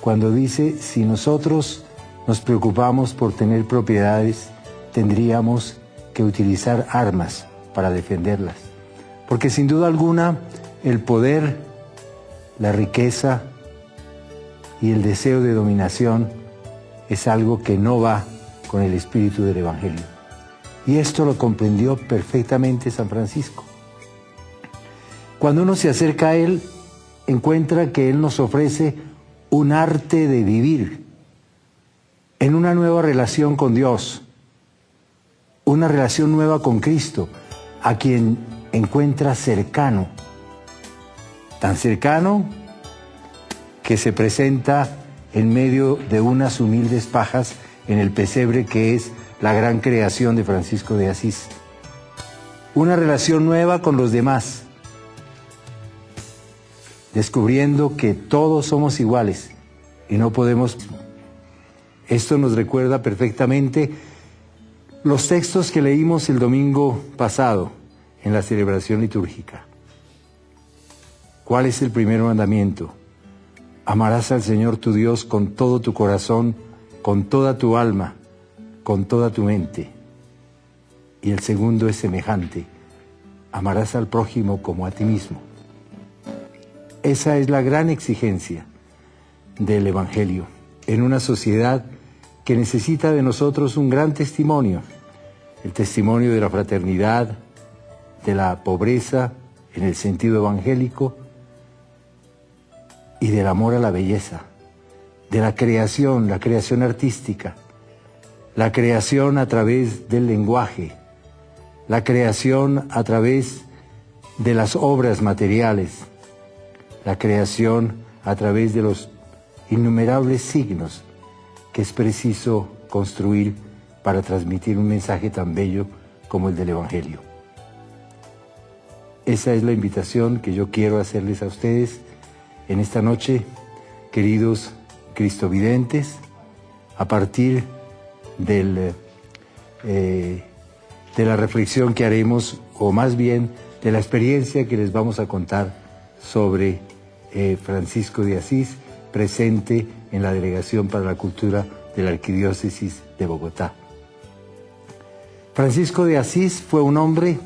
cuando dice: si nosotros nos preocupamos por tener propiedades, tendríamos que utilizar armas para defenderlas. Porque sin duda alguna, el poder, la riqueza y el deseo de dominación es algo que no va con el espíritu del Evangelio. Y esto lo comprendió perfectamente San Francisco. Cuando uno se acerca a Él, encuentra que Él nos ofrece un arte de vivir en una nueva relación con Dios, una relación nueva con Cristo, a quien encuentra cercano, tan cercano que se presenta en medio de unas humildes pajas en el pesebre que es la gran creación de Francisco de Asís. Una relación nueva con los demás, descubriendo que todos somos iguales y no podemos. Esto nos recuerda perfectamente los textos que leímos el domingo pasado en la celebración litúrgica. ¿Cuál es el primer mandamiento? Amarás al Señor tu Dios con todo tu corazón, con toda tu alma, con toda tu mente. Y el segundo es semejante: amarás al prójimo como a ti mismo. Esa es la gran exigencia del Evangelio en una sociedad que necesita de nosotros un gran testimonio, el testimonio de la fraternidad, de la pobreza en el sentido evangélico y del amor a la belleza, de la creación artística, la creación a través del lenguaje, la creación a través de las obras materiales, la creación a través de los innumerables signos que es preciso construir para transmitir un mensaje tan bello como el del Evangelio. Esa es la invitación que yo quiero hacerles a ustedes en esta noche, queridos cristovidentes, a partir de la reflexión que haremos, o más bien de la experiencia que les vamos a contar sobre Francisco de Asís, presente en la Delegación para la Cultura de la Arquidiócesis de Bogotá. Francisco de Asís fue un hombre